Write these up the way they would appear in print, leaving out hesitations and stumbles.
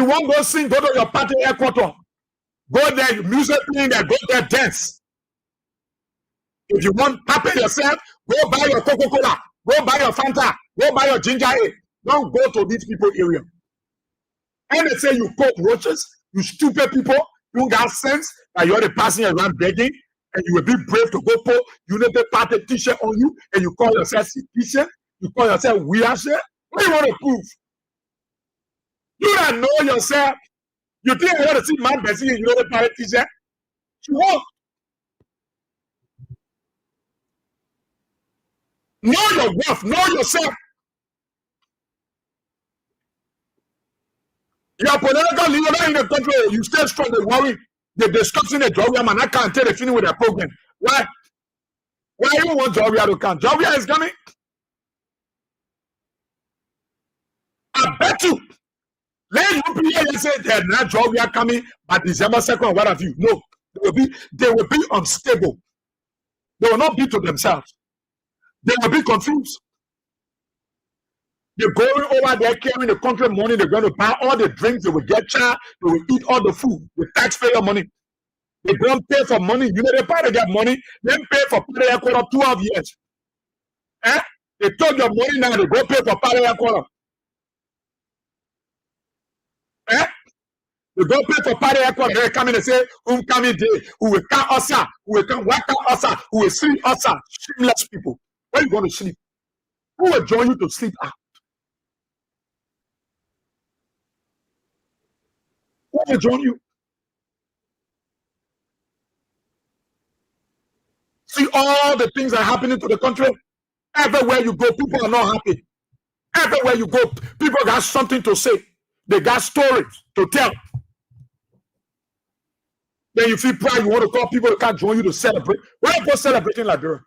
you want to go sing, go to your party headquarters. Go there, music playing there, go there, dance. If you want to happen yourself, go buy your Coca-Cola, go buy your Fanta, go buy your ginger ale. Don't go to these people area. And they say you cockroaches, you stupid people, you got sense that you're the passing around begging, and you will be brave to go put Unity Party t-shirt on you, and you call yourself t-shirt, you call yourself Boyweah Sieh. What do you want to prove? You don't know yourself. You think you want to see my best in Unity Party t-shirt? You won't. Know your worth, know yourself. Your political leader in the country, you stay strong, they worry. They're discussing the Boyweah man. I can't tell they finish with their program. Why? Why you want Boyweah to come? Boyweah is coming. I bet you. Let you be here and say they're not Boyweah coming by December 2nd, what have you? No, they will be unstable. They will not be to themselves. They will be confused. They're going over there carrying the country money. They're going to buy all the drinks. They will get charged. They will eat all the food, the taxpayer money. They don't pay for money. You know, they party get money. They pay for party quarter 12 years. Eh? They took your money now. They go pay for party quarter. Eh? They go pay for party quarter. They come in and say, coming day, who will come us, who will come work us, who will sleep us. Shameless people. Where are you going to sleep? Who will join you to sleep out? Who will join you? See all the things that are happening to the country. Everywhere you go, people are not happy. Everywhere you go, people got something to say. They got stories to tell. Then you feel proud. You want to call people to come join you to celebrate. Why are you celebrating Liberia?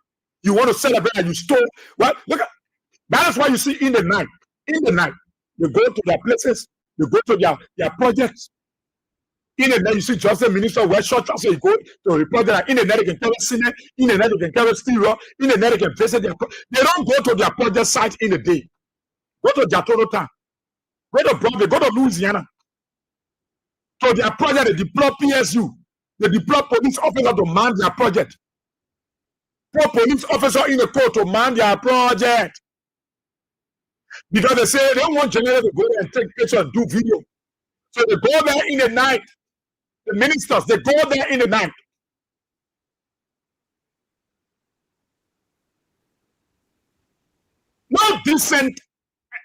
You want to celebrate and you stole. Well, look at that is why you see in the night, they go to their places, they go to their projects. In the night, you see just the minister of West Short, you go to a project. In the night, they can carry Senate. In the night, they can carry Steel. In the night, they can visit their. They don't go to their project site in the day. Go to Jatoro Town. Go to Broadway. Go to Louisiana. So their project, they deploy PSU. They deploy police officer to man their project. Put police officer in the court to man their project. Because they say they don't want general to go there and take pictures and do video. So they go there in the night. The ministers, they go there in the night. No decent.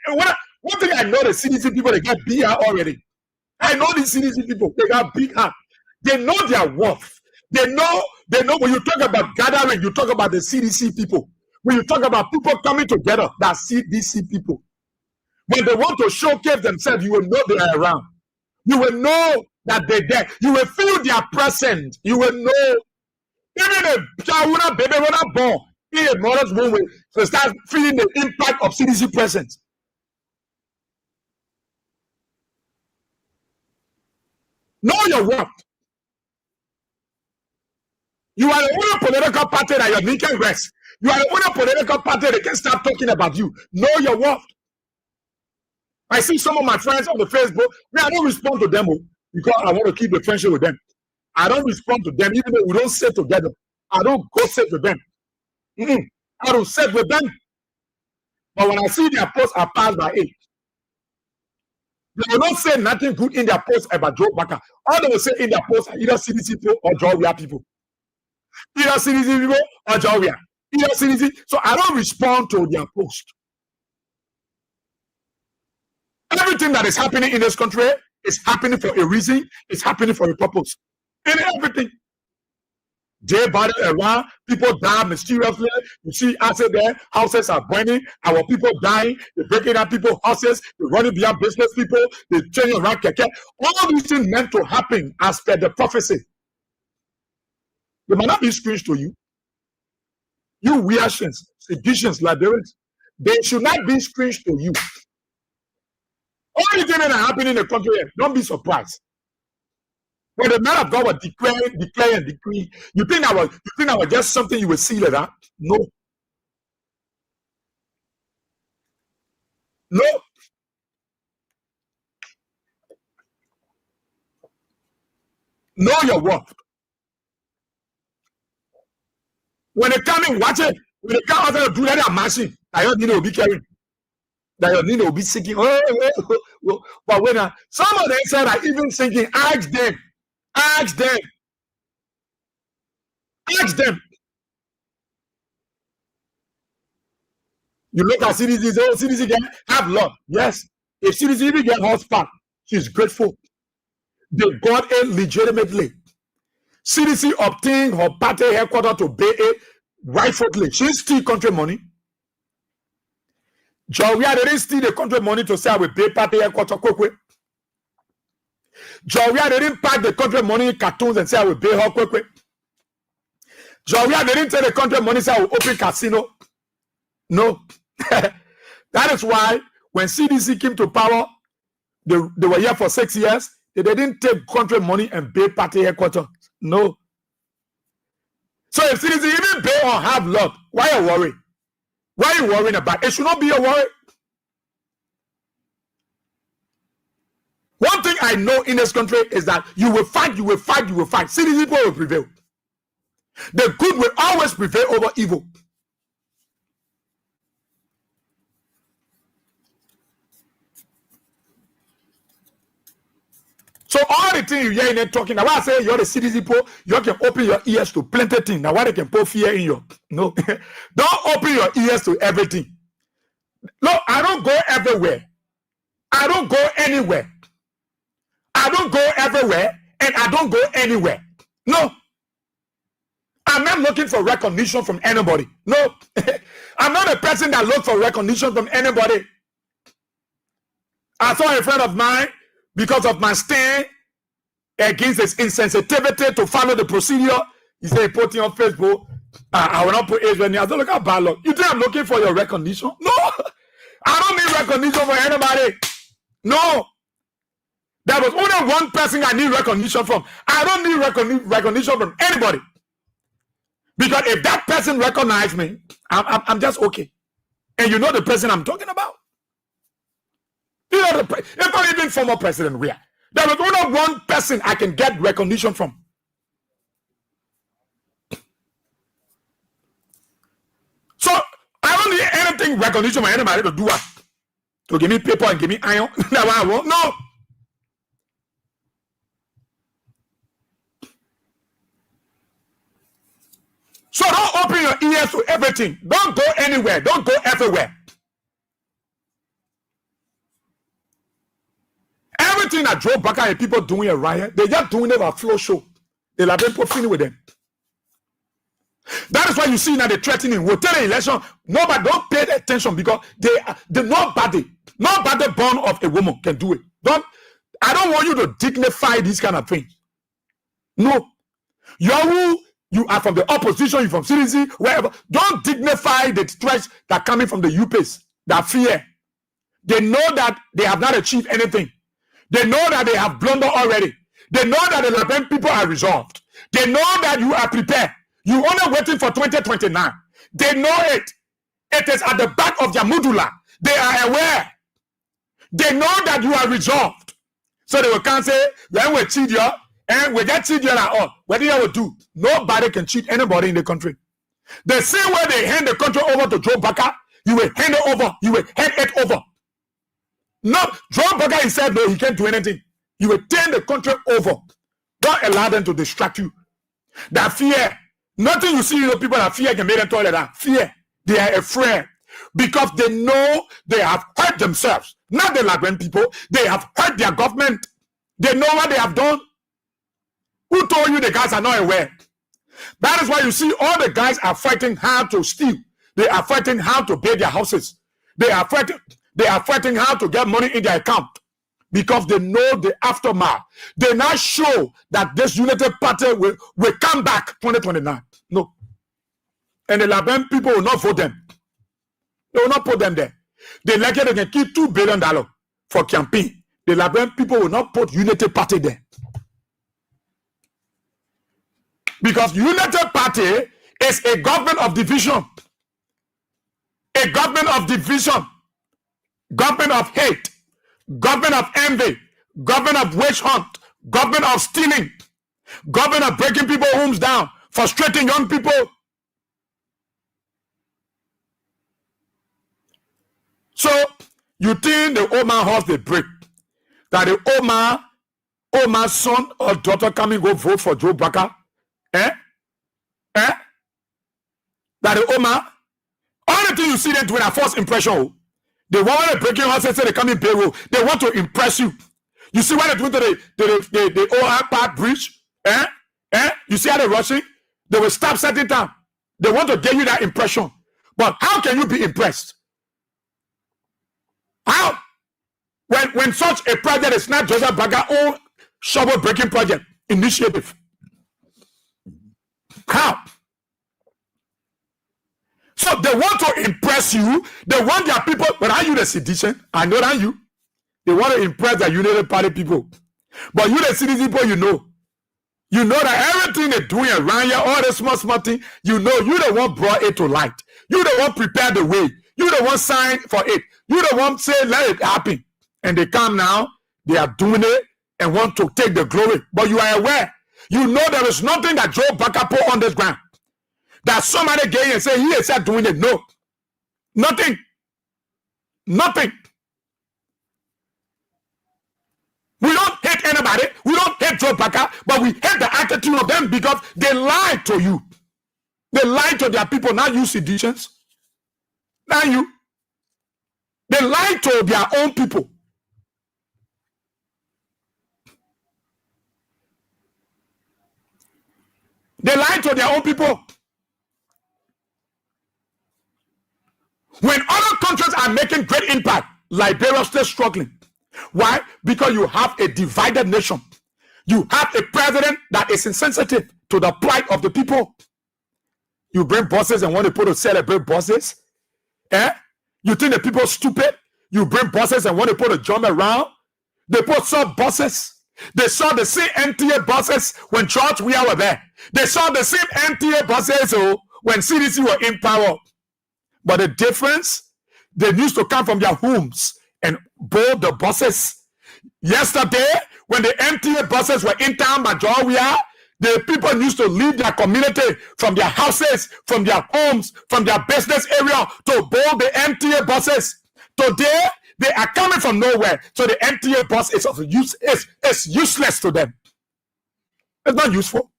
One thing I know, the CDC people, they get big heart already. I know the CDC people, they got big heart. They know their worth. They know when you talk about gathering, you talk about the CDC people. When you talk about people coming together, that CDC people. When they want to showcase themselves, you will know they are around. You will know that they're there. You will feel their presence. You will know. Even a child, baby, when I'm born, in a mother's womb, so start feeling the impact of CDC presence. Know your worth. You are the only political party that your knee can rest. You are the only political party that can start talking about you. Know your worth. I see some of my friends on the Facebook. I don't respond to them because I want to keep the friendship with them. I don't respond to them even though we don't sit together. I don't go sit with them. I don't sit with them. But when I see their posts, I pass by it. They will not say nothing good in their posts about Joe Baka. All they will say in their posts are either CDC people or Boyweah people. Either CDC people or Boyweah. Either CDC. So I don't respond to their post. Everything that is happening in this country is happening for a reason. It's happening for a purpose. In everything. Day body around, people die mysteriously. You see assets there, houses are burning, our people dying, they're breaking up people's houses, they're running beyond business people, they're changing around keke. All these things meant to happen as per the prophecy. They might not be strange to you. You Weahians, seditions, Liberians, they should not be strange to you. All the things that are happening in the country, don't be surprised. When the man of God was declare and decree, you think I was just something you will see like that? No. No. Know your worth. When they come in, watch it. When they come out and do that machine, I don't need to be carrying. That you need to be seeking. But when some of them said I even thinking, ask them. You look at CDC, oh, CDC can have love. Yes. If CDC even get horsepower, she's grateful. They got it legitimately. CDC obtained her party headquarters to pay it rightfully. She steal country money. Boyweah didn't steal the country money to say I will pay party headquarters quickly. Boyweah didn't pack the country money in cartoons and say I will pay her quickly. Boyweah didn't take the country money and say I will open casino. No. That is why when CDC came to power, they were here for 6 years. They didn't take country money and pay party headquarters. No. So if CDC even pay or have luck, why are you worried? Why are you worrying about? It should not be a worry. One thing I know in this country is that you will fight. CDC people will prevail. The good will always prevail over evil. So all the things you hear in there talking, now I say you're the CDC people, you can open your ears to plenty of things. Now why they can put fear in you? No. Don't open your ears to everything. No, I don't go everywhere. I don't go anywhere. I don't go everywhere and I don't go anywhere. No. I'm not looking for recognition from anybody. No. I'm not a person that looks for recognition from anybody. I saw a friend of mine, because of my stand against his insensitivity to follow the procedure, he said he put it on Facebook. I will not put Israel near. I don't look at bad luck. You think I'm looking for your recognition? No. I don't need recognition from anybody. No. There was only one person I need recognition from. I don't need recognition from anybody. Because if that person recognizes me, I'm just okay. And you know the person I'm talking about? You know, it's not even former president Weah. There was only one person I can get recognition from. So I don't need anything recognition from anybody to do what? To give me paper and give me iron. That's what I want. No. So don't open your ears to everything. Don't go anywhere. Don't go everywhere. Everything that Joe Baka and people doing a riot, they're just doing it a flow show. They'll have been finished with them. That is why you see now they're threatening. We'll tell the election, nobody don't pay attention because nobody born of a woman can do it. I don't want you to dignify these kind of things. No. You are from the opposition, you're from CDC, wherever. Don't dignify the threats that are coming from the UPs, that fear. They know that they have not achieved anything. They know that they have blundered already. They know that the Laban people are resolved. They know that you are prepared. You only waiting for 2029. They know it. It is at the back of their medulla. They are aware. They know that you are resolved. So they will come say, when we cheat you, and we get cheat you at all. What do you do? Nobody can cheat anybody in the country. The same way they hand the country over to Joe Baka, you will hand it over. You will hand it over. No, Joe Baka said no, he can't do anything. You will turn the country over. Don't allow them to distract you. That fear, nothing you see, people that fear can make them tolerate that. Fear, they are afraid because they know they have hurt themselves. Not the Laban people, they have hurt their government. They know what they have done. Who told you the guys are not aware? That is why you see all the guys are fighting hard to steal. They are fighting hard to pay their houses. They are fighting hard to get money in their account because they know the aftermath. They now show that this United Party will come back 2029. No. And the Laban people will not vote them. They will not put them there. They like it, they can keep $2 billion for campaign. The Laban people will not put United Party there. Because United Party is a government of division. A government of division. Government of hate. Government of envy. Government of witch hunt. Government of stealing. Governor breaking people's homes down, frustrating young people. So you think the old man house they break, that the old man's son or daughter coming go vote for Joe Baka? That the old man, all the things you see them doing are first impression. They want to break your house and say they come in payroll. They want to impress you. You see what they do to the old part bridge? You see how they're rushing? They will stop certain time. They want to give you that impression. But how can you be impressed? How? When such a project is not Joseph Baga's own shovel breaking project initiative. How? So they want to impress you. They want their people. But are you the citizen? I know that you. They want to impress the United Party people. But you the citizen people, you know. You know that everything they're doing around here, all the small thing, you know you the one brought it to light. You the one prepared the way. You the one signed for it. You the one say let it happen. And they come now, they are doing it and want to take the glory. But you are aware. You know there is nothing that Joe Baka put on this ground. That somebody gay and say he is not doing it. No. Nothing. Nothing. We don't hate anybody. We don't hate Joe Baka, but we hate the attitude of them because they lie to you. They lie to their people, not you citizens. Not you. They lie to their own people. They lie to their own people. When other countries are making great impact, Liberia is still struggling. Why? Because you have a divided nation. You have a president that is insensitive to the plight of the people. You bring bosses and want people to celebrate bosses. You think the people are stupid? You bring bosses and want people to jump around. They put some bosses. They saw the same NTA bosses when George Weah were there. They saw the same NTA bosses when CDC were in power. But the difference, they used to come from their homes and board the buses. Yesterday, when the NTA buses were in town by George Weah, the people used to leave their community from their houses, from their homes, from their business area to board the NTA buses. Today, they are coming from nowhere. So the NTA bus is useless to them. It's not useful.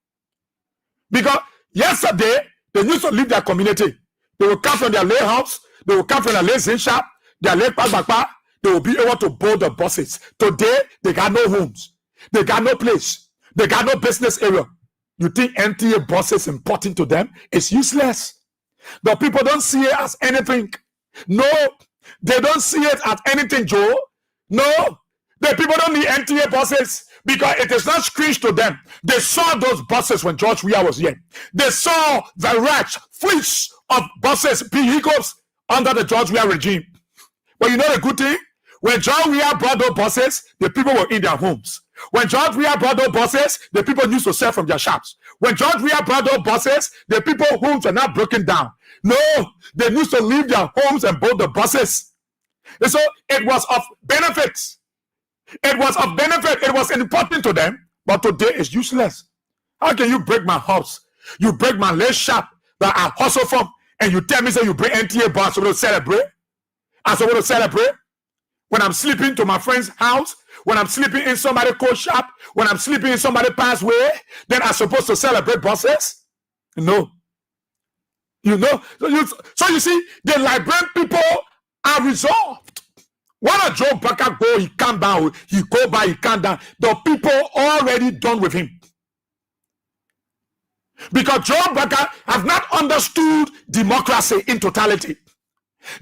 Because yesterday, they used to leave their community. They will come from their lay house. They will come from their lay zinc shop, their lay bakba. They will be able to board the buses. Today, they got no homes. They got no place. They got no business area. You think NTA bus is important to them? It's useless. The people don't see it as anything. No, they don't see it as anything, Joe. No, the people don't need NTA buses because it is not screeched to them. They saw those buses when George Weah was here. They saw the rich fleets of buses, vehicles under the George Weah regime. But you know the good thing? When George Weah brought those buses, the people were in their homes. When George Weah brought those buses, the people used to sell from their shops. When George Weah brought those buses, the people's homes were not broken down. No, they used to leave their homes and board the buses. And so it was of benefits. It was of benefit. It was important to them, but today it's useless. How can you break my house? You break my lace shop that I hustle from, and you tell me say you bring NTA bus to celebrate? I'm supposed to celebrate? When I'm sleeping to my friend's house, when I'm sleeping in somebody's coat shop, when I'm sleeping in somebody's pathway, then I'm supposed to celebrate buses? No. You know? So you see, the Liberian people are resolved. When a Joe Baka go, he come down, he go by, he come down. The people already done with him. Because Joe Baka have not understood democracy in totality.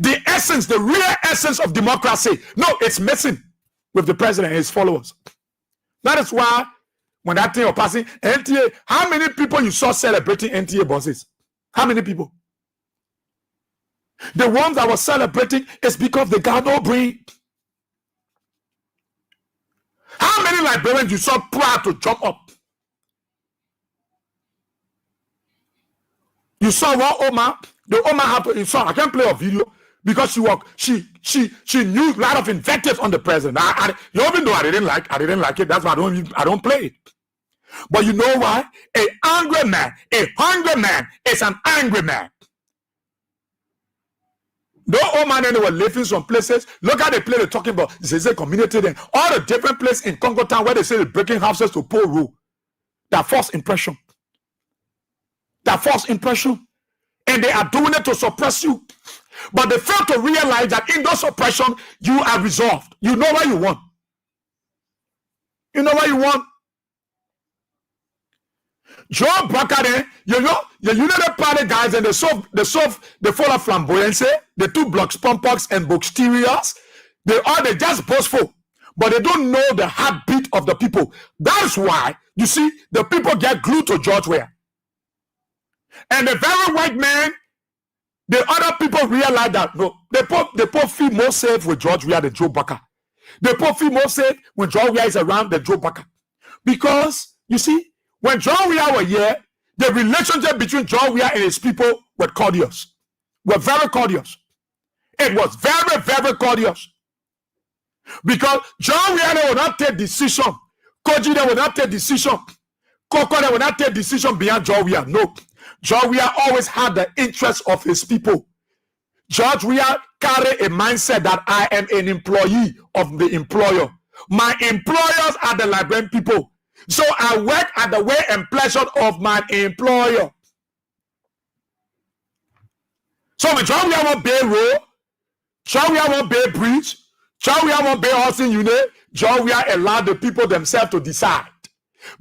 The essence, the real essence of democracy, no, it's missing with the president and his followers. That is why when that thing was passing, NTA, how many people you saw celebrating NTA buses? How many people? The ones that were celebrating is because they got no brain. How many Liberians you saw proud to jump up? You saw one Oma, the Oma had to, you saw, I can't play a video because she knew a lot of invectives on the president. Even though I didn't like it, that's why I don't play it. But you know why? A hungry man is an angry man. No old man anywhere living some places. Look at the place they're talking about. It's a community then. All the different places in Congo town where they say they're breaking houses to poor rule. That false impression. That false impression. And they are doing it to suppress you. But they fail to realize that in those oppression, you are resolved. You know what you want. You know what you want. Joe Bakade, you know the party guys, and they follow flamboyance, the two blocks, pompox and boxteriors. They just boastful, but they don't know the heartbeat of the people. That's why you see the people get glued to George Weah. And the very white man, the other people realize that no, they put feel more safe with George Weah than Joe Baka. They put feel more safe when George Weah is around than Joe Baka. Because you see, when George Weah was here, the relationship between George Weah and his people were cordials. Were very cordials. It was very, very cordials. Because George Weah will not take decision. Koji will not take decision. Koko will not take decision beyond George Weah. No. George Weah always had the interest of his people. George Weah carried a mindset that I am an employee of the employer. My employers are the Liberian people. So I work at the way and pleasure of my employer. So when George Weah won't pay road, George Weah won't pay bridge, George Weah won't pay housing unit, George Weah allowed the people themselves to decide.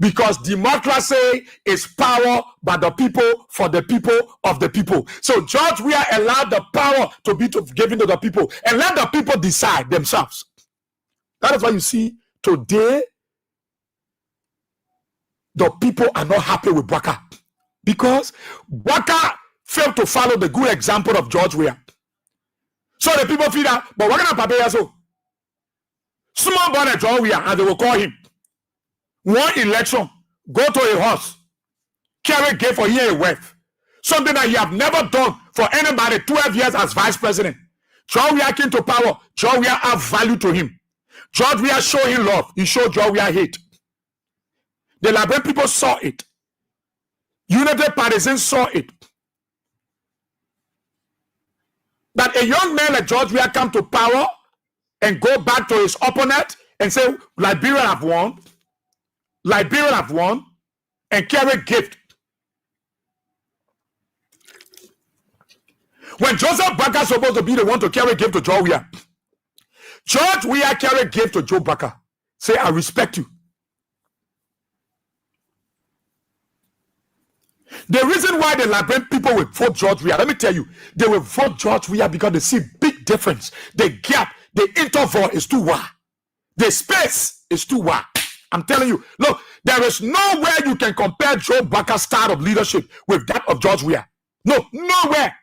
Because democracy is power by the people, for the people, of the people. So George Weah allowed the power to be given to the people and let the people decide themselves. That is why you see today the people are not happy with Baka. Because Baka failed to follow the good example of George Weah. So the people feel that, but what can I so? Small boy George Weah, and they will call him. One election, go to a horse, carry gift for year a wife. Something that you have never done for anybody 12 years as vice president. George Weah came to power. George Weah have value to him. George Weah show him love. He showed George Weah hate. The Liberian people saw it. United Partisans saw it. That a young man like George Weah come to power and go back to his opponent and say, Liberia have won. Liberia have won, and carry gift. When Joseph Baka is supposed to be the one to carry gift to George Weah, George Weah carry gift to Joe Baka. Say, I respect you. The reason why the Liberian people will vote George Weah, let me tell you, they will vote George Weah because they see big difference. The gap, the interval is too wide. The space is too wide. I'm telling you, look, there is nowhere you can compare Joe Baka's style of leadership with that of George Weah. No, nowhere.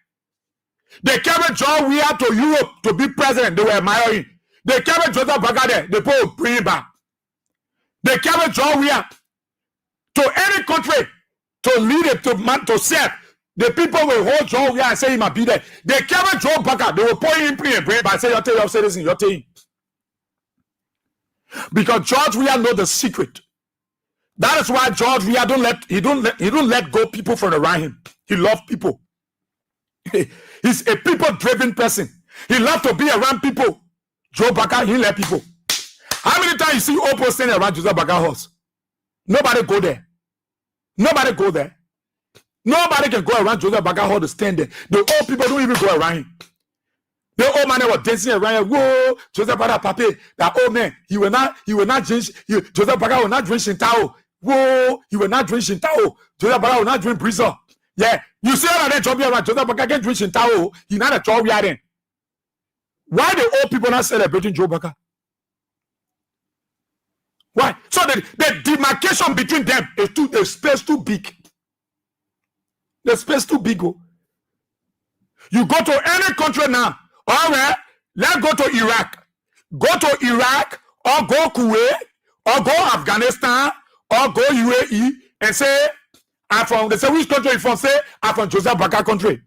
They carried George Weah to Europe to be president. They were admiring. They carried Joseph Baka there. They put bring him back. They carried George Weah to any country to lead it, to serve. The people will hold George Weah and say he might be there. They carried Joe Baka. They will point him, and bring him back and say, you're telling, say this in your team. Because George Weah know the secret. That is why George Weah he don't let go people from around him. He loves people. He's a people-driven person. He loves to be around people. Joe Baka, he let people. How many times you see Opo standing around Joseph Baka house? Nobody go there. Nobody go there. Nobody can go around Joseph Baka house to stand there. The old people don't even go around him. The old man was dancing around. Whoa, Joseph Baka Pape, that old man, he will not drink. Joseph Baka will not drink Shintao. Whoa, he will not drink Shintao. Joseph Baka will not drink Brisa. Yeah, you see all of that job here, Joseph Baka can drink Shintao. He not a job here then. Why the old people not celebrating Joe Baka? Why? So the demarcation between them is the space too big. The space too big. Oh. You go to any country now. All right, let's go to Iraq. Go to Iraq or go Kuwait or go Afghanistan or go UAE and say, I'm from, they say, which country you from? Say, I'm from Joseph Baka country.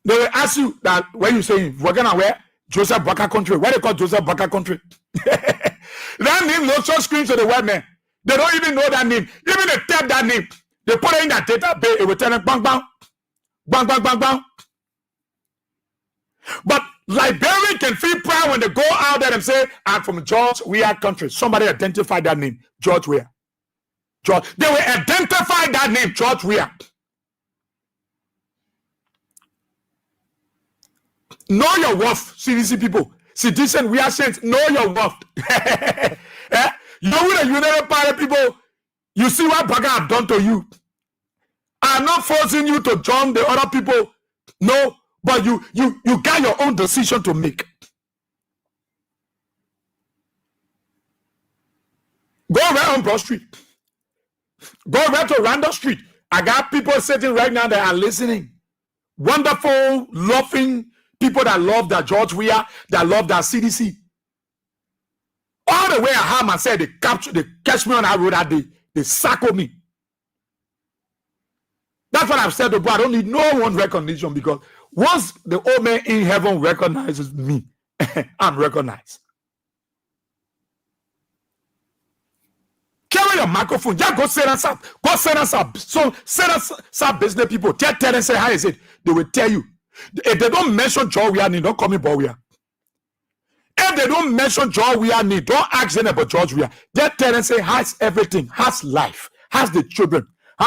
They will ask you that, where you saying, we're gonna where? Joseph Baka country. Why they call Joseph Baka country? That name looks so screams to the white man. They don't even know that name. Even they tap that name, they put it in that database, it will tell them bang, bang, bang, bang, bang, bang. But Liberians can feel proud when they go out there and say, I'm from George Weah country. Somebody identified that name, George Weah. George. They will identify that name, George Weah. Know your worth, CDC people. Citizen, we are saints. Know your worth. You know the United Party people, you see what Baga have done to you. I'm not forcing you to join the other people. No, but you got your own decision to make. Go right on Broad Street. Go right to Randall Street. I got people sitting right now that are listening. Wonderful, loving people that love that George Weah, that love that CDC. All the way I have myself, they catch me on that road that day. They sackle me. That's what I've said to God. I don't need no one recognition, because once the old man in heaven recognizes me, I'm recognized. Carry your microphone. Just go send us up. Go send us up. So send us some business people. Tell them, say, how is it? They will tell you. If they don't mention George Weah, don't call me Boyweah. If they don't mention George Weah, don't ask them about George Weah. Just tell them, say, how's everything? How's life? How's the children?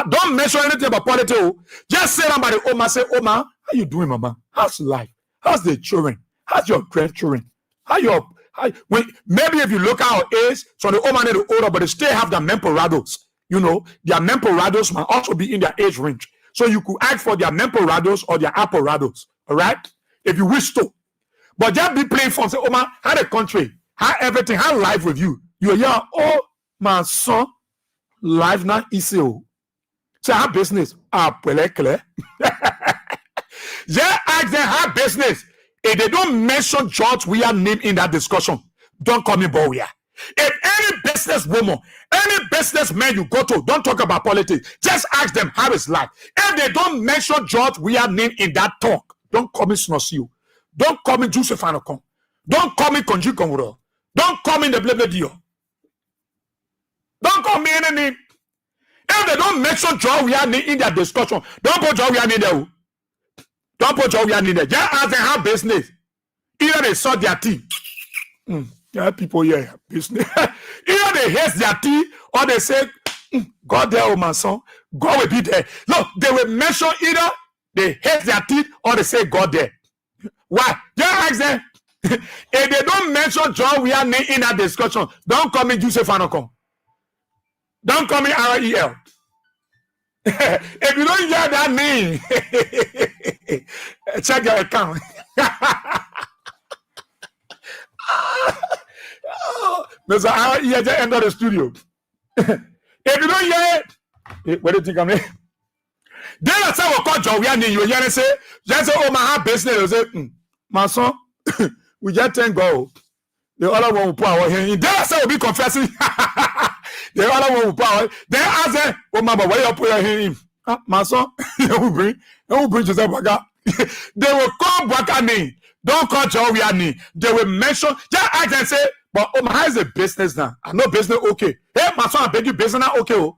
Don't mention anything about politics. Just say somebody, Oma, say, Oma, how you doing, Mama? How's life? How's the children? How's your grandchildren? Maybe if you look at our age, so the old man and the older, but they still have their memporados. You know, their memporados might also be in their age range. So you could ask for their memporados or their apparados. All right? If you wish to. But just be playing for, say, oh man, how the country, how everything, how life with you. You're here, oh my son, life not easy. So how business? Clear. Just ask them how business. If they don't mention George Weah name in that discussion, don't call me Boyweah. If any businesswoman, any businessman you go to, don't talk about politics. Just ask them how is life. If they don't mention George Weah name in that talk, don't call me Snosio. Don't call me Joseph Anokon. Don't call me Konji Konwuro. Don't call me the Blebedio. Don't call me any name. If they don't mention George Weah name in their discussion, don't put George Weah name there. Don't put George Weah name there. Just ask them how business. Either they saw their tea. Yeah, people here, business. Either they hate their tea or they say, God there, oh my son, God will be there. Look, they will mention either they hate their teeth or they say God there. Why? Just ask them. If they don't mention George Weah name in that discussion, don't call me Joseph Anokon. Don't call me REL. If you don't hear that name, check your account. There's an hour here to enter the studio. If you don't hear it, where do you think I'm in? Then I say, we'll call George Weah name. You hear say, just say, oh, my heart business. You say, my son, we just thank God. The other one will put our hand. Then I say, we'll be confessing. The other one will put our. Then I say, oh, mama, why you put your hand in? My son, they will bring Joseph Baga. They will call Baga name. Don't call George Weah name. They will mention, just ask and say, but oh, my, how is the business now? I know business okay. Hey, my son, I beg you, business now okay. Oh.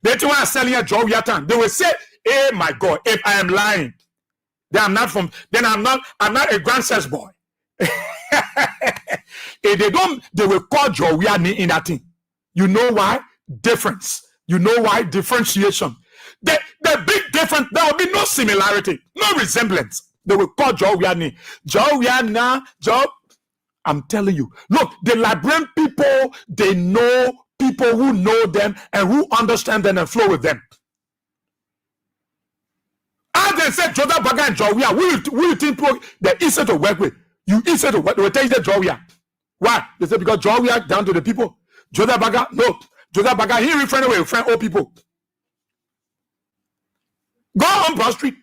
They too are selling a George Weah time. They will say, hey, my God, if I am lying, then I'm not a grand sex boy. If they don't, they will call George Weah name in that thing. You know why? Difference. You know why? Differentiation. The big difference, there will be no similarity, no resemblance. They will call George Weah name. George Weah now, George. I'm telling you. Look, the Liberian people, they know people who know them and who understand them and flow with them. As they said, Joseph Baga and George Weah, who you think they're easy to work with? You easy to work. They will tell you that George Weah. Why? They say because George Weah down to the people. Joseph Baga, no. Joseph Baga, he referring away with friend old people. Go on Broad Street.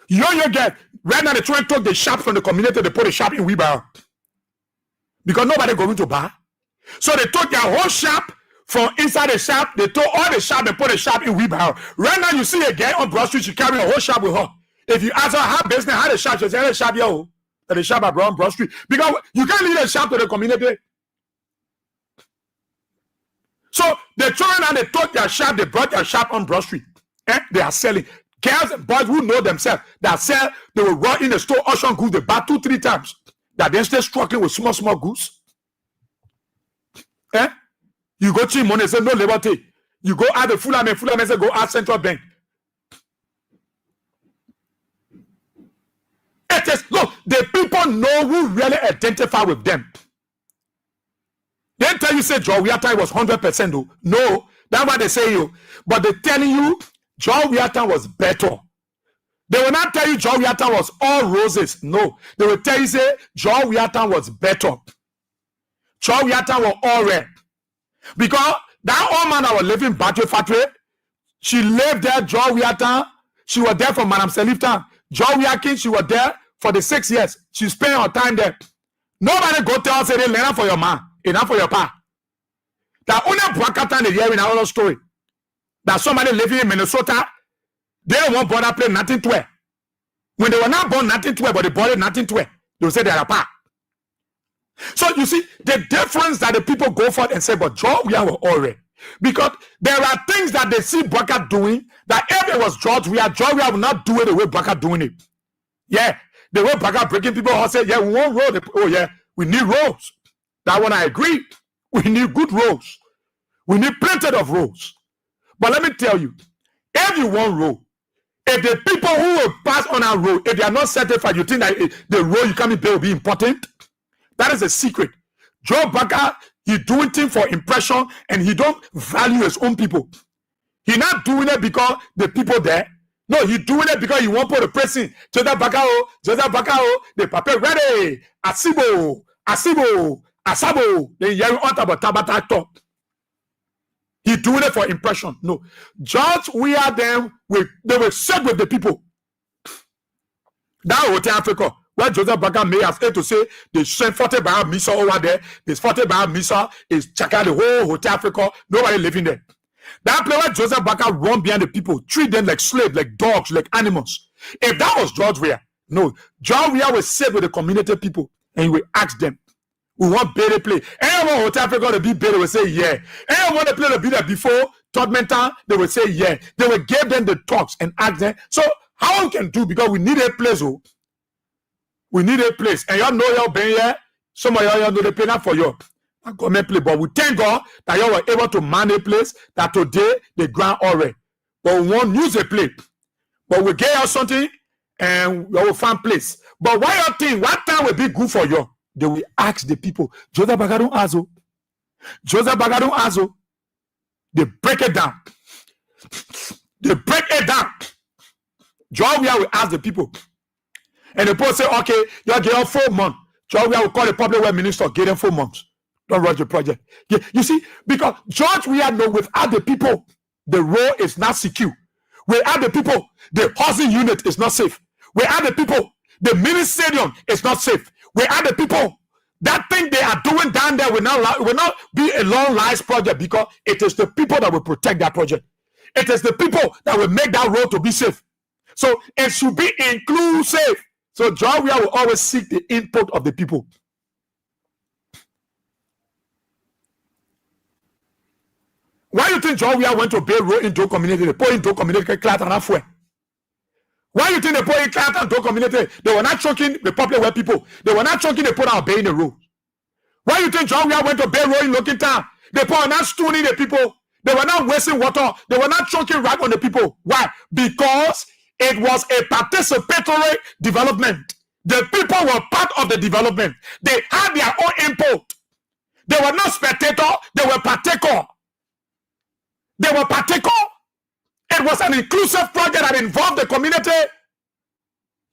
You get right now. They try and take the shop from the community. They put the shop in wheelbarrow because nobody going to buy. So they took their whole shop from inside the shop. They took all the shop and put the shop in wheelbarrow. Right now, you see a girl on Broad Street. She carrying a whole shop with her. If you ask her how business, how the shop, she say the shop yo, the shop at Broad Street because you can't leave the shop to the community. So the children and they took their shop, they brought their shop on Broad Street. They are selling. Girls and boys who know themselves that sell, they will run in the store, auction goods, they buy 2-3 times. That then stay struggling with small goods. You go cheap money, say no liberty. You go out the Fulham say go out Central Bank. It is, look, the people know who really identify with them. They tell you say Boyweah Sieh was 100% though. No, that's what they say you. But they telling you Boyweah Sieh was better. They will not tell you Boyweah Sieh was all roses. No, they will tell you say Boyweah Sieh was better. Boyweah Sieh was all red. Because that old man that was living Battery Factory, she lived there, Boyweah Sieh. She was there for Madam Selifta. Boyweah King, she was there for the 6 years. She spent her time there. Nobody go tell us say they learn for your man, enough for your pa. That only Brakatan is hearing another story. That somebody living in Minnesota, they don't want bother play nothing to it. When they were not born nothing to it, but they bought it nothing to it, they will say they're a pa. So you see the difference that the people go for and say, but Boyweah were already. Because there are things that they see Baka doing that if it was Boyweah would not do it the way Baka doing it. Yeah, the way Baka breaking people out say, yeah, we want road. Oh yeah, we need roads. That one I agree. We need good roads. We need plenty of roads. But let me tell you, if you want road, if the people who will pass on our road, if they are not certified, you think that the road you come in will be important? That is a secret. Joe Baka, he doing things for impression and he don't value his own people. He not doing it because the people there. No, he doing it because he want to put the pressing. Joseph Bakao, the paper ready. Asibo. Asabo. They hearing on about Tabata talk. He doing it for impression. No. We are them. They were set with the people. That Hotel Africa. Where Joseph Baka may have said to say they sent 40 bar missile over there. This 40 bar missile is check out the whole Hotel Africa. Nobody living there. That place where Joseph Baka run behind the people, treat them like slaves, like dogs, like animals. If that was Boyweah, no, Boyweah was sit with the community people and he will ask them, we want better play. Anyone Hotel Africa to be better will say yeah. Anyone want to play the better before Todmentan, they will say yeah. They will give them the talks and ask them. So how we can do because we need a place. Oh. We need a place. And y'all know y'all been here. Some of y'all know the plan for you. I go make play. But we thank God that y'all were able to man a place that today the ground already. But we won't use a plate. But we get y'all something and we will find place. But why y'all think what time will be good for you? They will ask the people. Joseph Bagadon Azo. Joseph Bagadon Azo. They break it down. They break it down. Boyweah will ask the people. And the people say, okay, you'll get them 4 months. Boyweah will call the public works minister, get them 4 months. Don't rush the project. Yeah, you see, because Boyweah know without the people, the road is not secure. Without the people, the housing unit is not safe. Without the people, the mini stadium is not safe. Without the people, that thing they are doing down there will not be a long life project because it is the people that will protect that project. It is the people that will make that road to be safe. So it should be inclusive. So Boyweah will always seek the input of the people. Why do you think Boyweah went to Bay Road into community? They put into community class and halfway. Why do you think they put in class and into community? They were not choking the public where people. They were not choking, they put out Bay in the road. Why do you think Boyweah went to Bay Road in Loking Town? They put not stoning the people. They were not wasting water. They were not choking right on the people. Why? Because it was a participatory development. The people were part of the development. They had their own input. They were not spectator, they were partaker. They were partaker. It was an inclusive project that involved the community.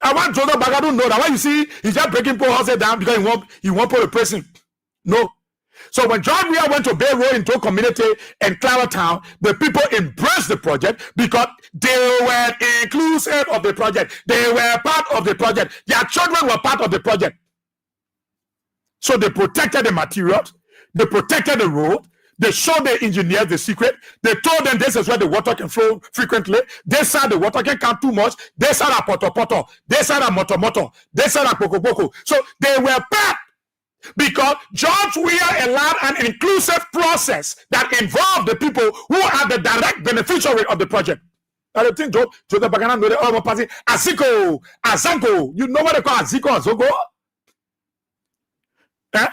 I want Joseph Bagadun to know that when you see he's just breaking poor houses down because he won't put a person. No. So when Boyweah went to Bay Road into community and Clara Town, the people embraced the project because they were inclusive of the project. They were part of the project. Their children were part of the project. So they protected the materials. They protected the road. They showed the engineers the secret. They told them this is where the water can flow frequently. They said the water can come too much. They said a poto. They said a moto. They said a poko. So they were part Because George Weah allowed an inclusive process that involved the people who are the direct beneficiary of the project. I don't think Joe the Bagana know the other party. Aziko, Azango. You know what they call Aziko, Azogo? Eh?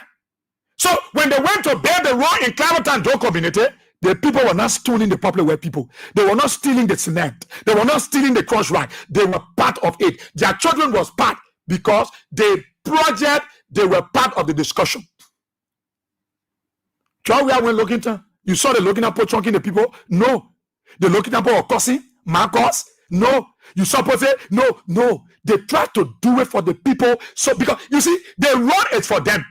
So when they went to bear the role in Clareton Joe community, the people were not stealing the popular white people. They were not stealing the cement. They were not stealing the cross right. They were part of it. Their children was part because the project, they were part of the discussion. John, we are looking to, you saw the looking at chunking the people? No. The looking at cussing, Marcos? No. You suppose it? No. They try to do it for the people. So because you see, the road is for them.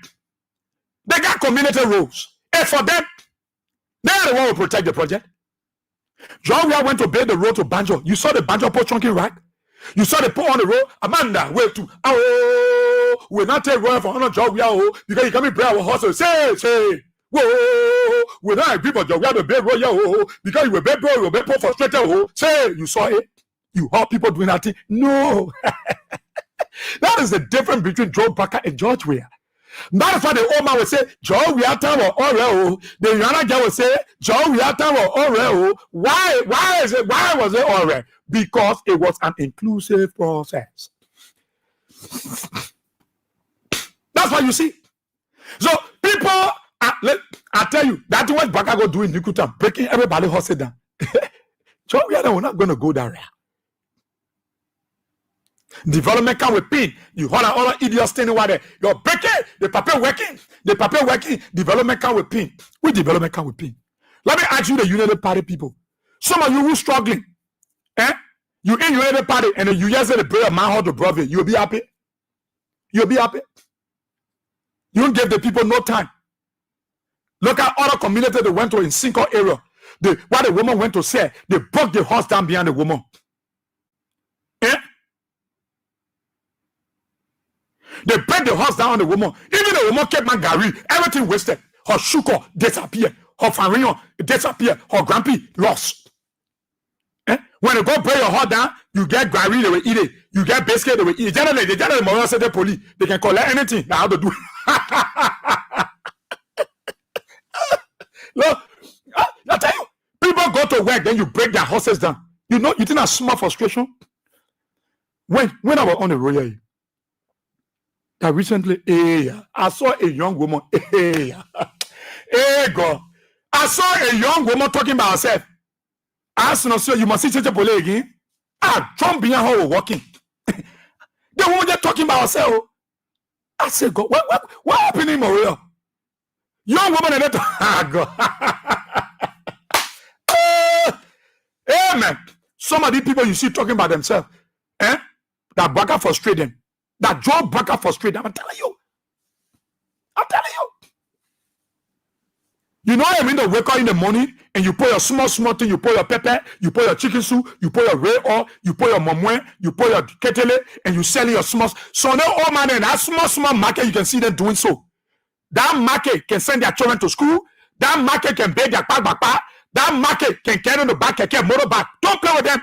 They got community rules. It's for them. They are the one who protect the project. John, we went to build the road to Banjo. You saw the Banjo chunking, right? You saw the put on the road. Amanda, wait to we're not take road for honor John, because you come in prayer our horses. Say. Whoa, we're not people John, we have the big road, because you were bad bro, you were bad frustrated. Say, you saw it. You heard people doing that thing. No. That is the difference between Joe Baker and George Weah. That is why the old man will say, Joe Weah time or Oreo. The younger guy will say, Joe Weah time or Oreo. Why was it Oreo? Because it was an inclusive process. That's what you see. So people, I tell you, that's what Baker go do in Nikuta, breaking everybody horse down. Joe Weah, we're not going to go that route. Development come with pain. You hold all the idiots standing over there. You're breaking the paper working. Development come with pain. Which development come with pain? Let me ask you, the United Party people. Some of you who struggling, you in United Party and you just say the prayer of my heart to brother. You'll be happy. You'll be happy. You don't give the people no time. Look at other communities they went to in Cinco area. What the woman went to say, they broke the horse down behind the woman. They break the horse down on the woman. Even the woman kept my Gary. Everything wasted. Her shuko disappeared. Her farino disappeared. Her grumpy lost. When they go break your horse down, you get Gary, they will eat it. You get biscuit, they will eat it. Generally, the say the police. They can collect anything. Now how to do it. Look, I tell you, people go to work, then you break their horses down. You know, you think that's small frustration? When I was on the road, recently, I saw a young woman. God. I saw a young woman talking about herself. I asked her, so you must see Church Pole again. Trump behind her walking. The woman just talking about herself. I said, God, what happened in Maria? Young woman and that. God. Amen. Some of these people you see talking about themselves, that Baka frustrate them. That Joe Baker frustrated. I'm telling you. You know what I mean? To wake up in the morning and you put your small thing, you put your pepper, you put your chicken soup, you put your ray oil, you put your momwe, you put your kettle, and you sell your small. So now, oh man, in that small market, you can see them doing so. That market can send their children to school. That market can beg their back. That market can carry on the back, can carry motorbike. Don't play with them.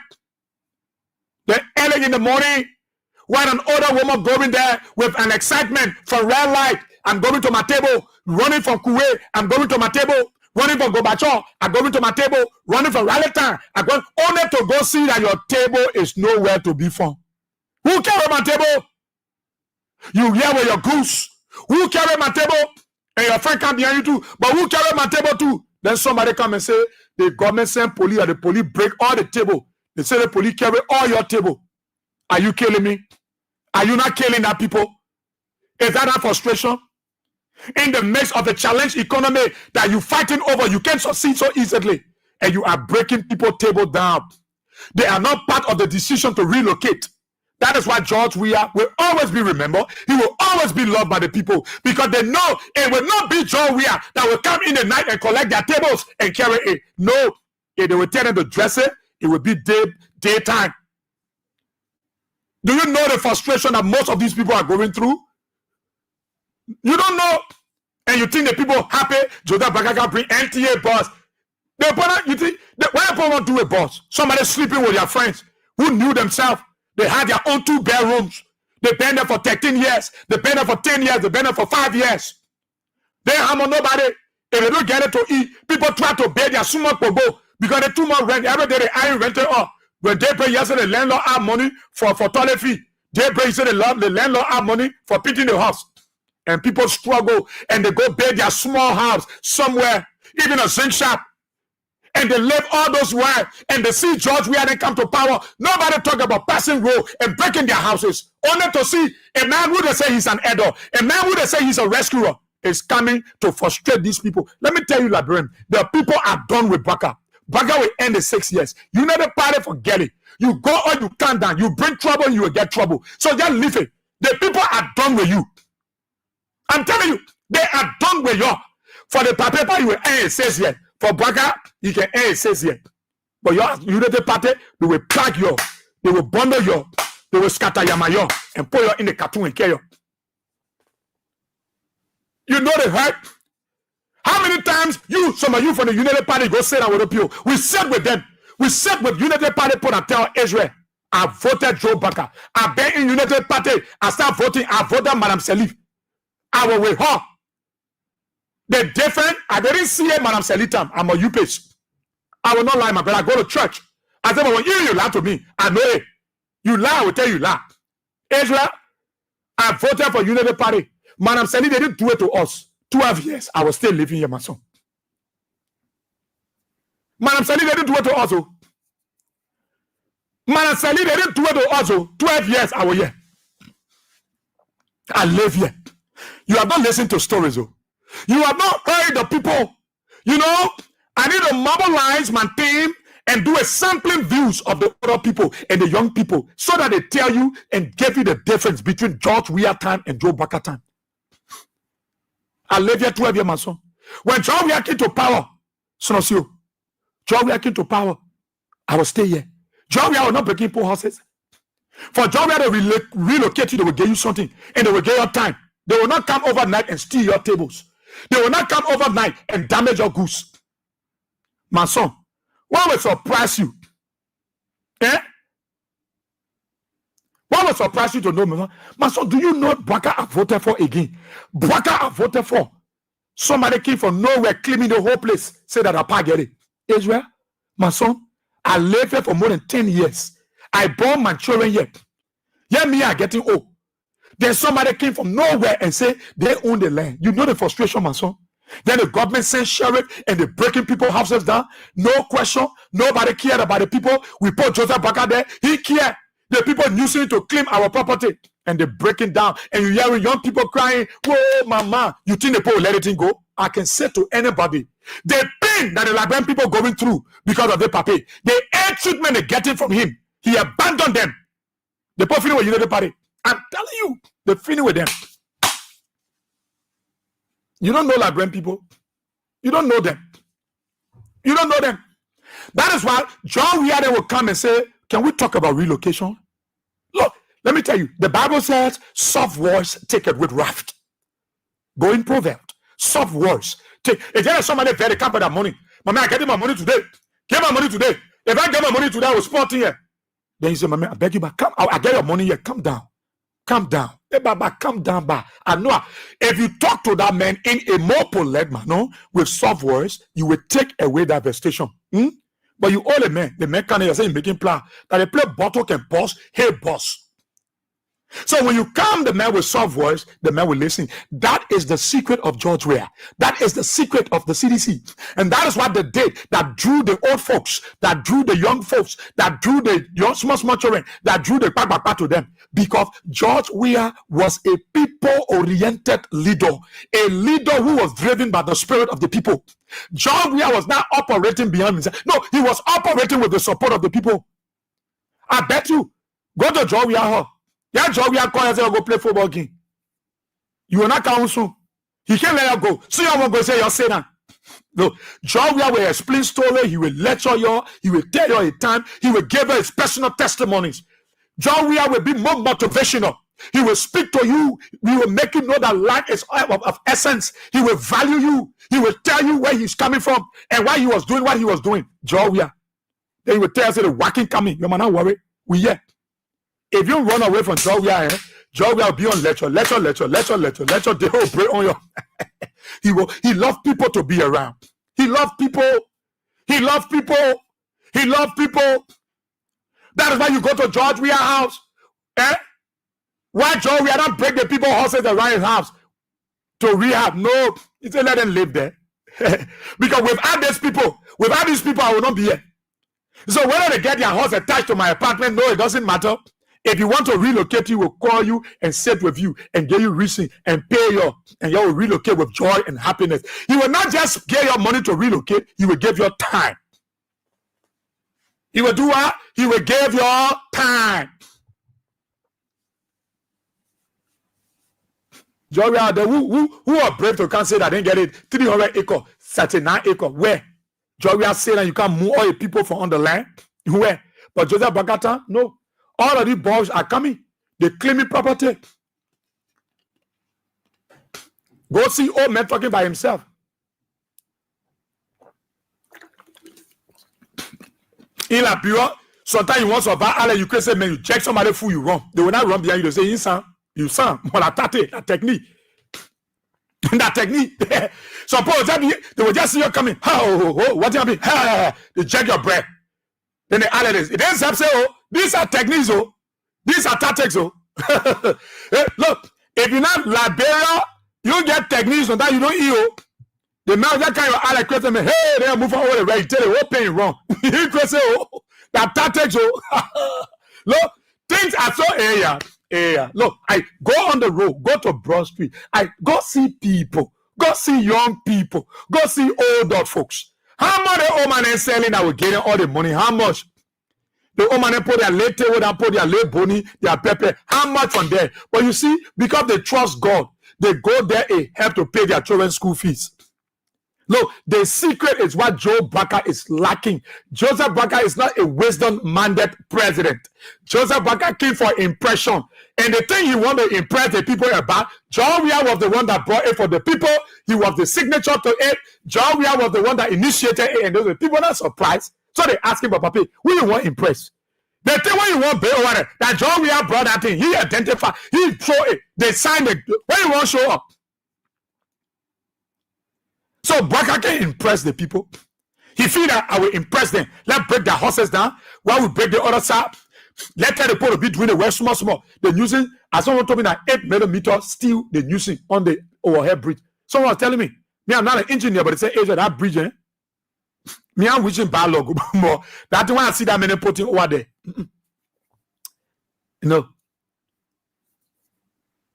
Then early in the morning, when an older woman going there with an excitement from red light, I'm going to my table, running from Kuwait, I'm going to my table, running from Gorbachev, I'm going to my table, running from Raleigh, I'm going only to go see that your table is nowhere to be found. Who carry my table? You here with your goose. Who carry my table? And your friend come behind you too. But who carry my table too? Then somebody come and say, the government send police or the police break all the table. They say the police carry all your table. Are you killing me? Are you not killing that people? Is that frustration? In the midst of a challenged economy that you're fighting over, you can't succeed so easily. And you are breaking people's table down. They are not part of the decision to relocate. That is why George Weah will always be remembered. He will always be loved by the people because they know it will not be George Weah that will come in the night and collect their tables and carry it. No, if they will tell them to dress it, it will be daytime. Do you know the frustration that most of these people are going through? You don't know, and you think the people happy. Joda Bagaga bring NTA bus. You think why people want to do a bus? Somebody sleeping with their friends who knew themselves. They had their own 2 bedrooms. They've been there for 13 years. They've been there for 10 years. They've been there for 5 years. They harm on nobody. If they don't get it to eat, people try to pay their summa pogo because they too much rent. Every day they are rented up. When they pay yesterday, the landlord have money for toilet fee. They pay yesterday, the landlord have money for painting the house. And people struggle and they go build their small house somewhere, even a zinc shop. And they live all those while, and they see George Weah then come to power. Nobody talk about passing road and breaking their houses. Only to see a man who they say he's an elder, a man who they say he's a rescuer, is coming to frustrate these people. Let me tell you, Librarian, the people are done with Baka. Baka will end in 6 years. United Party, forget it. You go or you come down. You bring trouble, you will get trouble. So just leave it. The people are done with you. I'm telling you, they are done with you. For the paper, you will end in 6 years. For Baka, you can end in 6 years. But your United Party, they will plug you. They will bundle you. They will scatter your mayo and put you in the cartoon and kill you. You know the hurt. How many times some of you from the United Party go sit down with the people? We sat with them. We sat with United Party put and tell Israel, I voted Joe Baka. I been in United Party. I start voting. I voted Madam Salif. I was with her. The different, I didn't see Madam Salitam. I'm a UPage. I will not lie, my brother. I go to church. I said, well, you lie to me. I know it. You lie, I will tell you lie. Israel, I voted for United Party. Madam Sali, they didn't do it to us. 12 years, I was still living here, my son. Madam Sali, they didn't do it to us. Madam Sali, they didn't do it to us. 12 years, I was here. I live here. You have not listened to stories, though. You have not heard the people. You know, I need to mobilize my team and do a sampling views of the other people and the young people so that they tell you and give you the difference between George Weah time and Joe Baka time. I live here 12 years, my son. When George Weah came to power, George Weah came to power, I will stay here. George Weah was not breaking poor houses. For George Weah to relocate you, they will give you something and they will give you time. They will not come overnight and steal your tables. They will not come overnight and damage your goods. My son, what will surprise you? Eh? What will surprise you to know, my son, do you know what Baka I voted for again? Baka I voted for. Somebody came from nowhere, claiming the whole place, said that I get it. Israel, my son, I lived here for more than 10 years. I born my children here. Yeah, me are getting old. Then somebody came from nowhere and said they own the land. You know the frustration, my son. Then the government sent sheriff and they're breaking people's houses down. No question. Nobody cared about the people. We put Joseph Baka there. He cared. The people using it to claim our property. And they're breaking down. And you're hearing young people crying, whoa, mama. You think the people will let it go? I can say to anybody, the pain that the Liberian people going through because of the papi, the air treatment they're getting from him, he abandoned them. The people feeling with United Party. I'm telling you, they're feeling with them. You don't know Liberian people. You don't know them. You don't know them. That is why John Weah will come and say, can we talk about relocation? Look, let me tell you, the Bible says, soft words take it with wrath. Go in Proverbs. Soft words. If there is somebody there, they can't pay that money. Mama, I get my money today. Get my money today. If I get my money today, I will sport here. Then he said, Mama, I beg you, but come, I get your money here. Come down. Calm down. Hey, Baba, calm down, Baba. I know if you talk to that man in a more polite manner with soft words, you will take away that devastation. But you owe the man can't say making plan that they play bottle can boss, hey boss. So when you calm the man with soft voice, the man will listen. That is the secret of George Weah. That is the secret of the CDC. And that is what they did that drew the old folks, that drew the young folks, that drew the young small children, that drew the back to them. Because George Weah was a people-oriented leader, a leader who was driven by the spirit of the people. George Weah was not operating behind himself. No, he was operating with the support of the people. I bet you, go to George Weah. Yeah, George Weah call and say, go play football game. You will not come soon. He can't let you go. So you won't go say you're saying. No, George Weah will explain story. He will lecture you. He will tell you a time. He will give you his personal testimonies. George Weah will be more motivational. He will speak to you. He will make you know that life is of essence. He will value you. He will tell you where he's coming from and why he was doing what he was doing. George Weah. Then he will tell us the working coming. You might not worry. We here. If you run away from George Weah, George Weah will be on lecture, the whole break on your He loved people to be around. He loved people. He loved people. He loved people. That is why you go to George Weah house. Why George Weah don't break the people horses around his house to rehab? No, he said let them live there. Because without these people, I will not be here. So whether they get their horse attached to my apartment, no, it doesn't matter. If you want to relocate, he will call you and sit with you and give you reason and pay you, and you will relocate with joy and happiness. He will not just give your money to relocate, he will give your time. He will do what? He will give your time. Joy, who are brave to come say that they didn't get it 300 acres, 39 acres. Where? Joy say that you can't move all the people from on the land. Where? But Joseph Bakata, no. All of these boys are coming. They claiming property. Go see old man talking by himself. In la pure, sometimes you want to buy all you can say, man, you check somebody fool, you run. They will not run behind you. They say, you sound, la technique. That technique. Suppose that they will just see you coming. What do you mean? They check your breath. Then they add this. It doesn't say, oh, these are techniques, oh. These are tactics, oh. Look, if you're not Liberia, you get techniques on that you don't eat, oh. The man that kind of Alex question, hey, they move over the right. Tell you what paying wrong. You can say, oh, that tactics, oh. Look, things are so area. Look, I go on the road, go to Broad Street. I go see people, go see young people, go see older folks. How much the old man is selling that we're getting all the money? How much? The old man put their late table, they put their late boni, their pepper. How much from there? But you see, because they trust God, they go there and help to pay their children's school fees. Look, the secret is what Joe Barker is lacking. Joseph Barker is not a wisdom-minded president. Joseph Barker came for impression. And the thing he wanted to impress the people about, John Weah was the one that brought it for the people. He was the signature to it. John Weah was the one that initiated it. And those were people not surprised. So they asked him, Papa, who you want to impress? The thing when you want to bail water, that John Weah brought that thing. He identified. He showed it. They signed it. When you want to show up? So Barker can impress the people. He feel that I will impress them. Let's break their horses down. While we break the other side, let the people be doing the work small. They're using, as someone told me that 8mm steel they're using on the overhead bridge. Someone was telling me I'm not an engineer, but they say, Asia, that bridge, me, I'm wishing bad luck more. That's why I see that many putting over there. You know.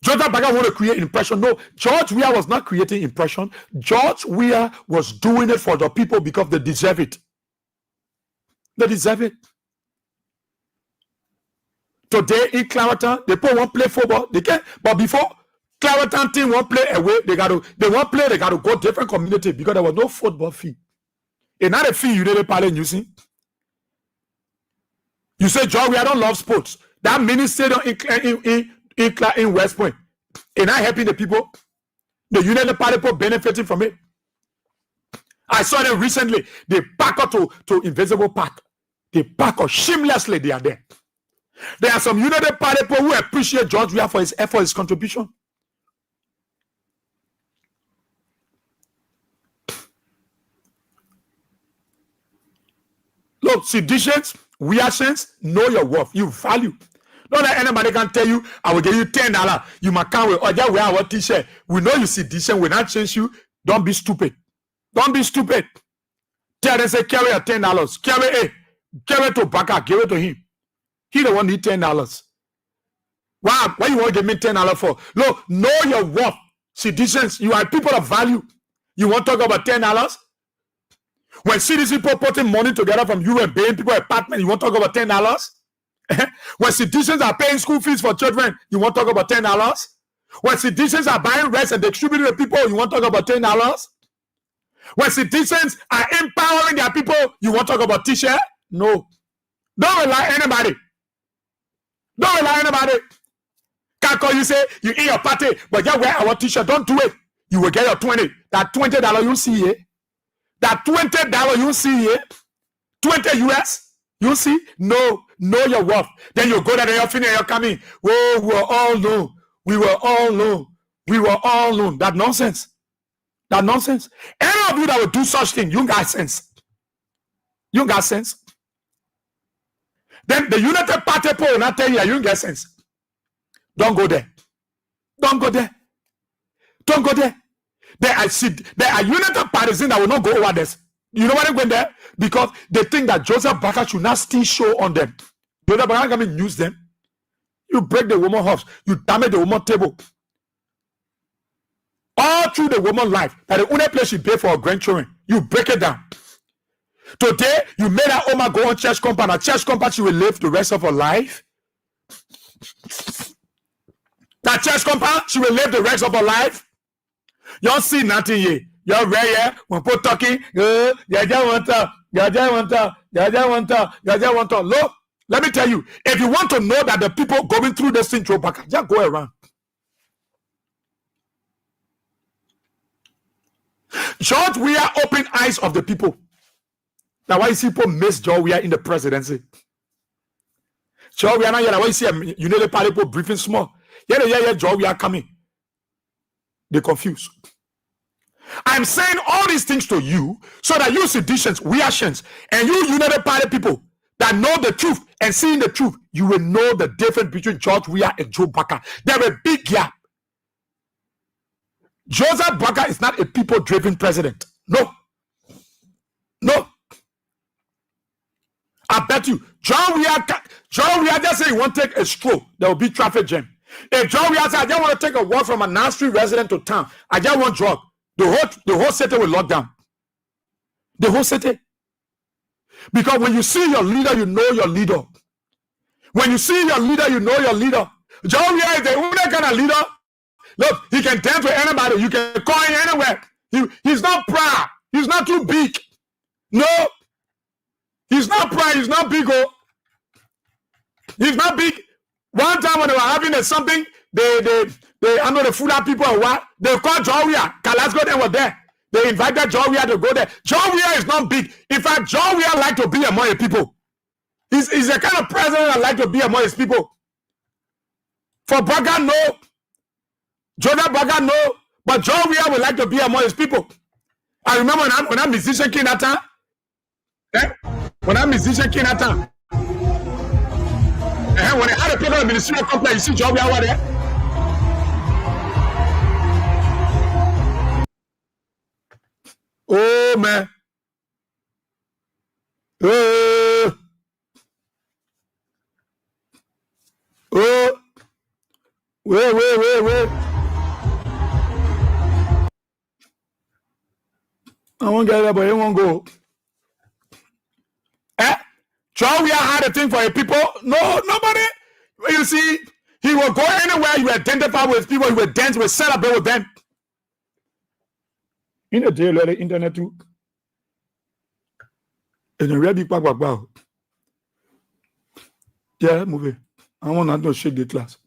Joseph Barker want to create impression. No, George Weah was not creating impression. George Weah was doing it for the people because they deserve it. They deserve it. Today in Clareton, the people won't play football. They can, but before Clareton team won't play away, they won't play. They got to go different community because there was no football fee. And not a fee you didn't pay. You see, you say George Weah don't love sports. That mini stadium in West Point, and not helping the people. The United Party people benefiting from it. I saw them recently. They pack up to Invisible Park. They pack up shamelessly. They are there. There are some United Party people who appreciate George Weah for his effort, his contribution. Look, seditions, Weahians, know your worth. You value. Not that anybody can tell you, I will give you $10. You might come with, just wear our t-shirt. We know you sedition, we not change you. Don't be stupid. Don't be stupid. Tell them, say, carry your $10. Carry it to Baka, give it to him. He the one need $10. Why you want to give me $10 for? Look, know your worth. Seditions, you are people of value. You want to talk about $10? When citizen people putting money together from you and paying people apartment, you want to talk about $10? When citizens are paying school fees for children, you want to talk about $10? When citizens are buying rice and distributing to people, you want to talk about $10? When citizens are empowering their people, you want to talk about t-shirt? No. Don't rely on anybody. Don't rely on anybody. Can't call you say you in your party, but you wear our t-shirt. Don't do it. You will get your 20. That $20 you see here. That $20 you see here. 20 US. You see? No. Know your worth. Then you go there and you're finished, you're coming. Oh, we were all known. We were all known. We were all known. That nonsense. That nonsense. Any of you that will do such thing, you got sense. You got sense. Then the United Party poll will not tell you you get sense. Don't go there. Don't go there. Don't go there. There are United Partisans that will not go over this. You know why they went there? Because they think that Joseph Barker should not still show on them. Joseph Barker come and use them. You break the woman's house. You damage the woman's table. All through the woman's life, that the only place she pay for her grandchildren, you break it down. Today, you made her woman go on church compound. A church compound she will live the rest of her life. That church compound she will live the rest of her life. You don't see nothing here. You're right here. When people talking, you just want to. Look, let me tell you, if you want to know that the people going through this thing, just go around. George Weah opened eyes of the people. Now why you see people miss George Weah in the presidency? George Weah now why you see you know the party people briefing small. Yeah, George Weah coming. They confused. I'm saying all these things to you so that you seditious, Weahians, and you United Party people that know the truth and seeing the truth, you will know the difference between George Weah and Joe Barker. There is a big gap. Joseph Barker is not a people-driven president. No. I bet you, John Weah just say he won't take a stroll. There will be traffic jam. If John Weah says, I just want to take a walk from a non-street resident to town, I just want drug, the whole city will lock down. The whole city. Because when you see your leader, you know your leader. When you see your leader, you know your leader. John Weah is the only kind of leader. Look, he can dance with anybody. You can call him anywhere. He's not proud. He's not too big. No. He's not proud. He's not big. Oh. He's not big. One time when they were having something, I know the Fuda people or what, they called John Weah. Kalasgo, they were there. They invited John Weah to go there. John Weah is not big. In fact, John Weah like to be among the people. He's the kind of president that like to be among his people. For Barker, no. Joseph Barker, no. But John Weah would like to be among his people. I remember when that musician came that time. When that musician came that time. When they had a program in the ministerial complex, you see John Weah over there. Oh, man. Wait. I won't get there, but he won't go. John Weah had a thing for the people. No, nobody. You see, he will go anywhere. You identify with people. He will dance. He will celebrate with them. In a day, let the internet too. And a ready back. Yeah, movie. I want to shake the class.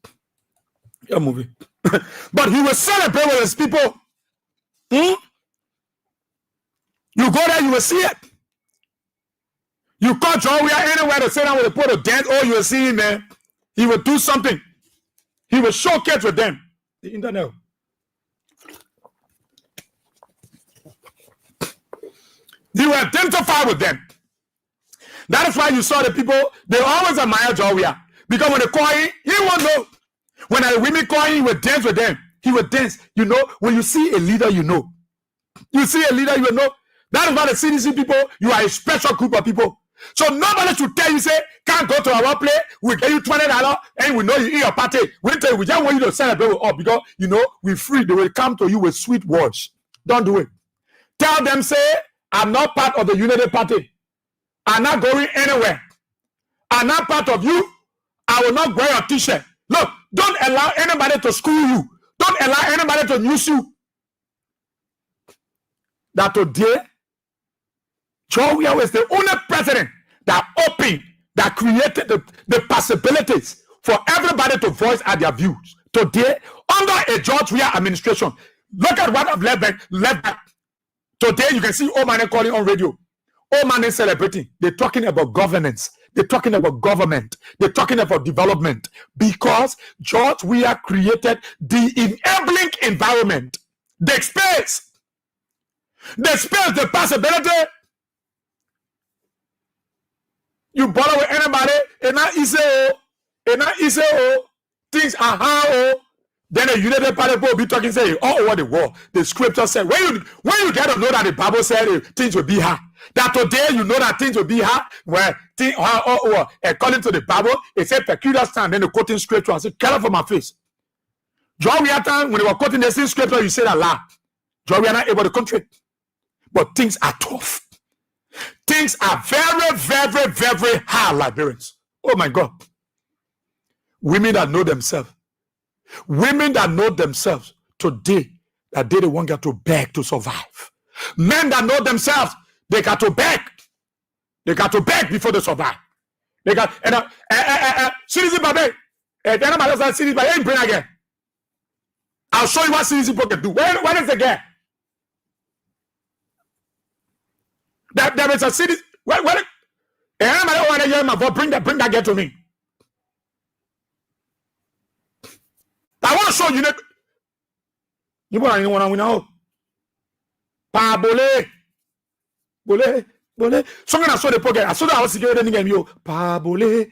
Yeah, movie. But he will celebrate with his people. You go there, you will see it. You call John Weah anywhere to sit down with the people to dance. Oh, you will see him, man. He will do something. He will showcase with them. The internet. He will identify with them. That is why you saw the people, they always admire John Weah. Because when they call him, he won't know. When the women call him, he will dance with them. He will dance. You know, when you see a leader, you know. You see a leader, you will know. That is why the CDC people, you are a special group of people. So nobody should tell you, say, can't go to our place, we get you $20, and we know you in your party. We tell you, we just want you to celebrate with us because, you know, we're free. They will come to you with sweet words. Don't do it. Tell them, say, I'm not part of the Unity Party. I'm not going anywhere. I'm not part of you. I will not wear your t-shirt. Look, don't allow anybody to school you. Don't allow anybody to use you. That today, John Weah was the only president that opened, that created the possibilities for everybody to voice out their views. Today, under a George Weah administration, look at what I've left back. Today, you can see old man calling on radio. Old man is celebrating. They're talking about governance. They're talking about government. They're talking about development. Because George Weah created the enabling environment, the space. The space, the possibility. You bother with anybody, and not easy, things are hard. Then the United Party will be talking, saying, all over the world. The scripture said, when you get to know that the Bible said things will be hard. That today you know that things will be hard. Where things according to the Bible, it said peculiar stand. Then the quoting scripture and say, "Get out of my face." John, we are time when they were quoting the same scripture, you said a lie. John, we are not able to control. But things are tough. Things are very, very, very hard, Liberians. Oh my God. Women that know themselves. Women that know themselves today, that they don't get to beg to survive. Men that know themselves, they got to beg. They got to beg before they survive. They got citizen baby. Citizen baby, bring again. I'll show you what citizen people can do. What is the game? There is a citizen. Bring that girl to me. I want to show you. You want to know? Pa bole. So when I saw the pocket, I saw that I was security in the game. Pa bole,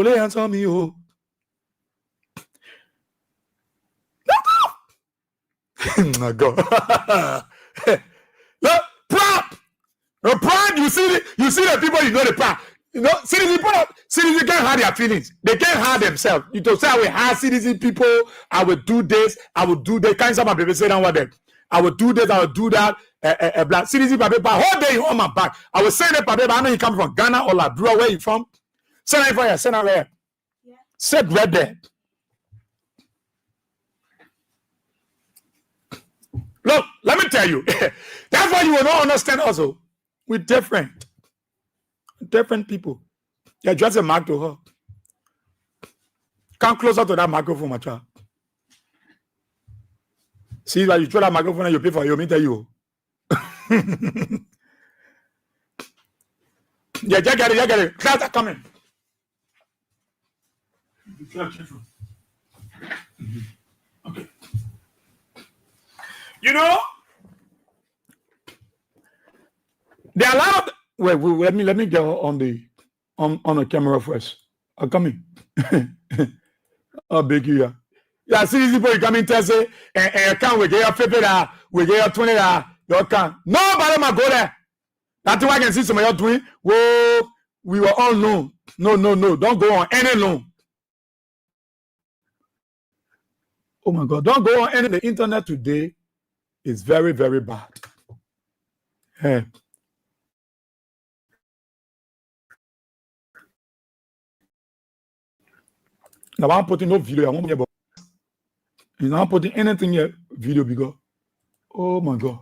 answer me. Oh my God. Look, prop. Pride, you see the people, you know the pride. You know, citizen can't hide their feelings. They can't hide themselves. You don't say I will hide citizen people. I will do this. I will do that. Can't some people say that what them? I will do this. I will do that. Black citizen paper. Whole day on my back. I will say that paper. I know you come from Ghana or Liberia. Where you from? Send it for you. Send it there. Yeah. Sit right there. Look, let me tell you. That's why you will not understand also. We're different people. You're just a mark to her. Come closer to that microphone, my child. See, like you throw that microphone and you pay for it, you tell you. Yeah, just get it. Class are coming. Okay. You know, there are a lot of wait, let me get on the camera first. I'm coming. I'll beg you. Yeah, see these people you come in and say, and can we get your $50, we get your $20, you can. Nobody might go there. That's why I can see some of you doing. Whoa, we were all known. No. Don't go on any loan. Oh my God, don't go on any. The internet today is very, very bad. Yeah. Now I'm putting no video. I won't be able. He's not putting anything here video because. Oh my God.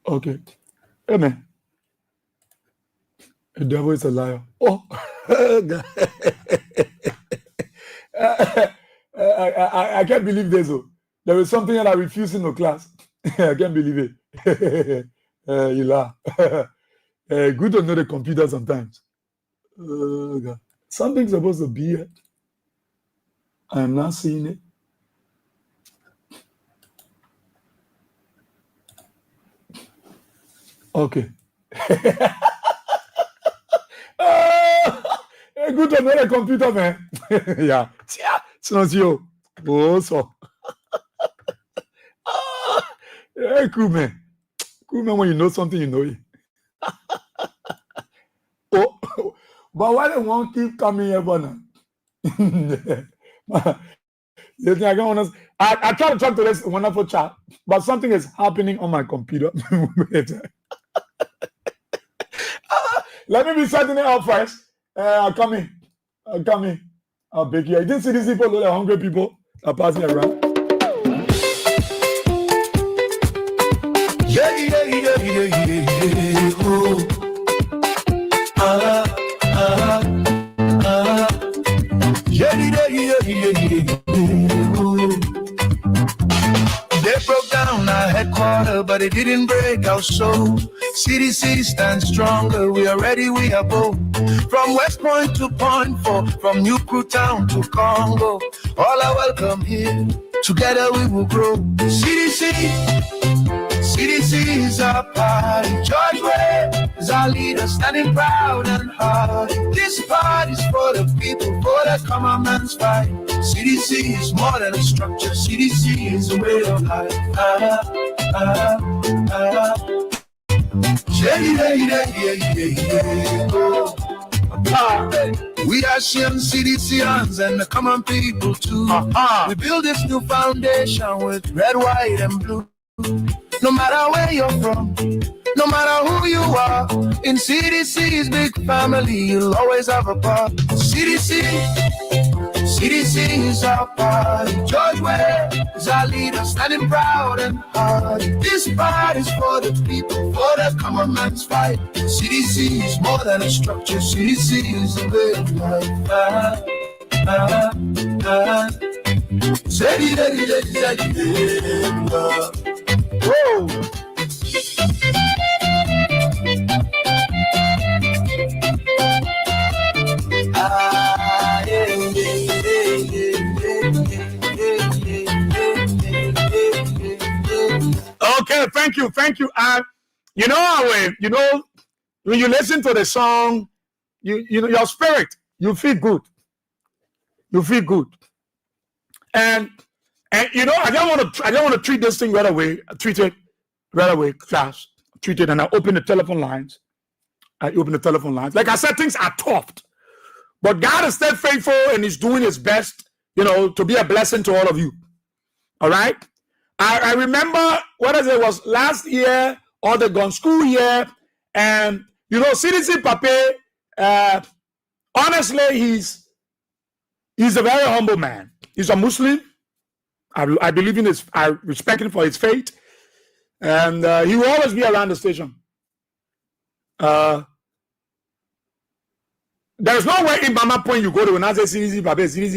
Okay. Amen. The devil is a liar. Oh. I can't believe this. There is something that I refuse in the class. I can't believe it. You laugh. Good to know the computer sometimes. God. Something's supposed to be here. I am not seeing it. Okay. Good to know the computer, man. Yeah. It's not you. Oh, so. Hey, cool, man. Cool, man, when you know something, you know it. Oh, but why they won't keep coming here, now? You think I don't understand? I try to talk to this wonderful chat, but something is happening on my computer. Let me be setting it up first. I'm coming. I'll beg you. You didn't see these people, they're hungry people are passing around. Yeah. Oh. They broke down our headquarters, but it didn't break our soul. CDC stands stronger. We are ready, we are bold. From West Point to Point 4, from New Crew Town to Congo, all are welcome here. Together we will grow. CDC, CDC is our party. Boyweah is our leader, standing proud and hard. This party's for the people, for the common man's fight. CDC is more than a structure. CDC is a way of life. We are Shem CDCians and the common people too. We build this new foundation with red, white, and blue. No matter where you're from, no matter who you are, in CDC's big family, you'll always have a part. CDC is our party. Boyweah is our leader, standing proud and hard. This party's for the people, for the common man's fight. CDC is more than a structure. CDC is a way of life. Whoa. Okay, thank you. When you listen to the song, you know your spirit, you feel good. And you know, I don't want to treat this thing right away. Treat it right away, class. Treat it, and I open the telephone lines. Like I said, things are tough, but God is still faithful, and He's doing His best, you know, to be a blessing to all of you. All right. I remember it was last year or the gone school year, and you know, CDC Pape, honestly, he's a very humble man. He's a Muslim. I believe in I respect him for his faith, and he will always be around the station. There's no way in Mama Point you go to when I say CDC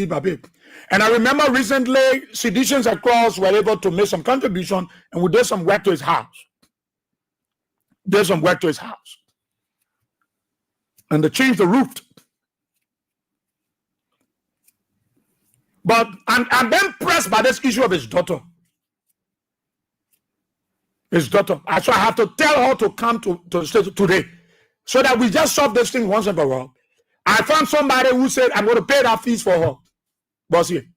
Pape. And I remember recently, Seditions Across were able to make some contribution, and we did some work to his house. And they changed the roof. But I'm then pressed by this issue of his daughter. So I have to tell her to come to the station today, so that we just solve this thing once and for all. I found somebody who said, I'm going to pay that fees for her. Bossy.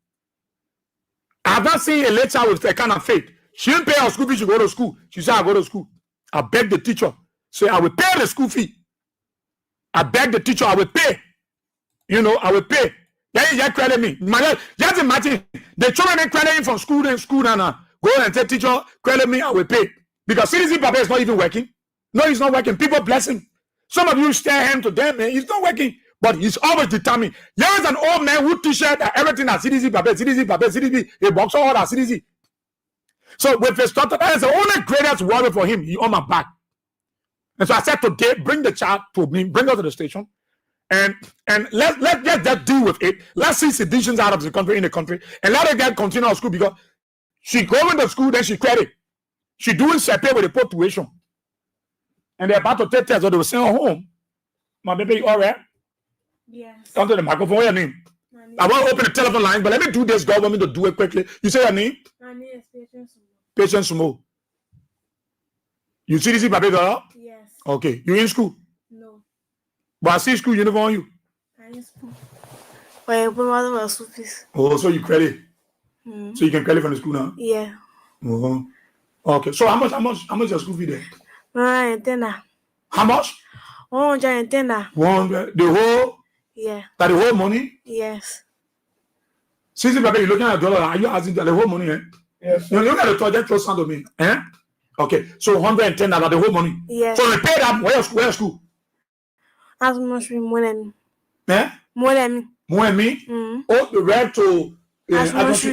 I have not seen a letter with that kind of faith. She didn't pay her school fee, she go to school. She said, I go to school. I beg the teacher. Say, I will pay the school fee. I beg the teacher, I will pay. You know, I will pay. Then you just credit me. Just imagine, the children credit from school and go and tell teacher, credit me, I will pay. Because CDC Papa is not even working. No, he's not working. People bless him. Some of you stare him to them, man. He's not working. But he's always determined. There is an old man who t-shirt that everything at CDC Papa, CDC, he walks all that CDC. So with his daughter, that is the only greatest worry for him. He on my back. And so I said today, bring the child to me, bring her to the station, and let's just deal with it. Let's see seditions out of the country, in the country, and let her get continue her school, because she going to school, then she credit. She doing separate with the population. And they're about to take tests, so they will send her home. My baby, all right? Yes. Come to the microphone. What's your name? I want to open the telephone line, but let me do this. God want me to do it quickly. You say your name? My name is Patience. Patience Sumo. You CDC Papa girl? Yes. Okay. You in school? No. But I see school uniform on you. I'm in school. Well, my school fees. Oh, so you credit? Mm. So you can credit from the school now? Yeah. Uh-huh. Okay. So how much your school fee there? How much? 110. 100. The whole? Yeah. That the whole money? Yes. CDC Papa, you looking at the dollar? Are you asking the whole money? Eh? Yes. You look at the project close to me. Eh? Okay. So $110, the whole money. Yes. So they pay that. Where school? As much more than me. Eh? More than me. More than me? Mm. Oh, the red to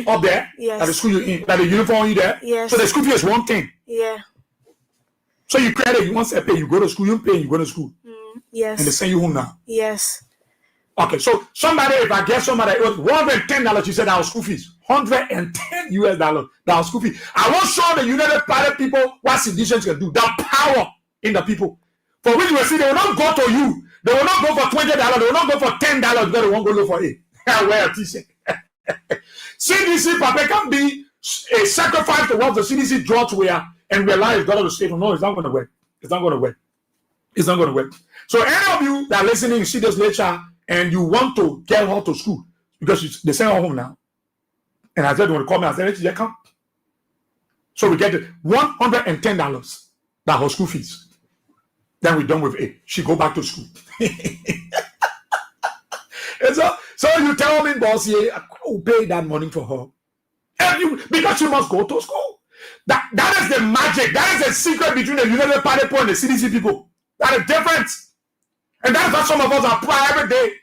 up there? Yes. At the school you in? At the uniform you there? Yes. So the school fee is one thing. Yeah. So you credit, you want to pay, you go to school, you pay, you go to school. Yes. And they send you home now. Yes. Okay, so somebody, if I get somebody, it was $110, you said that was school fees. $110 that was school fee. I want to show the United Party people what seditions can do. The power in the people. For which we see, they will not go to you. They will not go for $20. They will not go for $10 because they won't go look for it. Wear a t-shirt. CDC Papa can be a sacrifice to what the CDC draw to wear. and realize God will say, no, it's not going to work. It's not going to work. It's not going to work. So any of you that are listening, you see this lecture, and you want to get her to school because they send her home now. And I said, when they call me, I said, "Let's come." So we get $110 that her school fees. Then we're done with it. She go back to school. And so you tell me, boss, yeah, I will pay that money for her. Because she must go to school. That is the magic. That is the secret between the United Party people and the CDC people. That is different. And that's what some of us apply every day.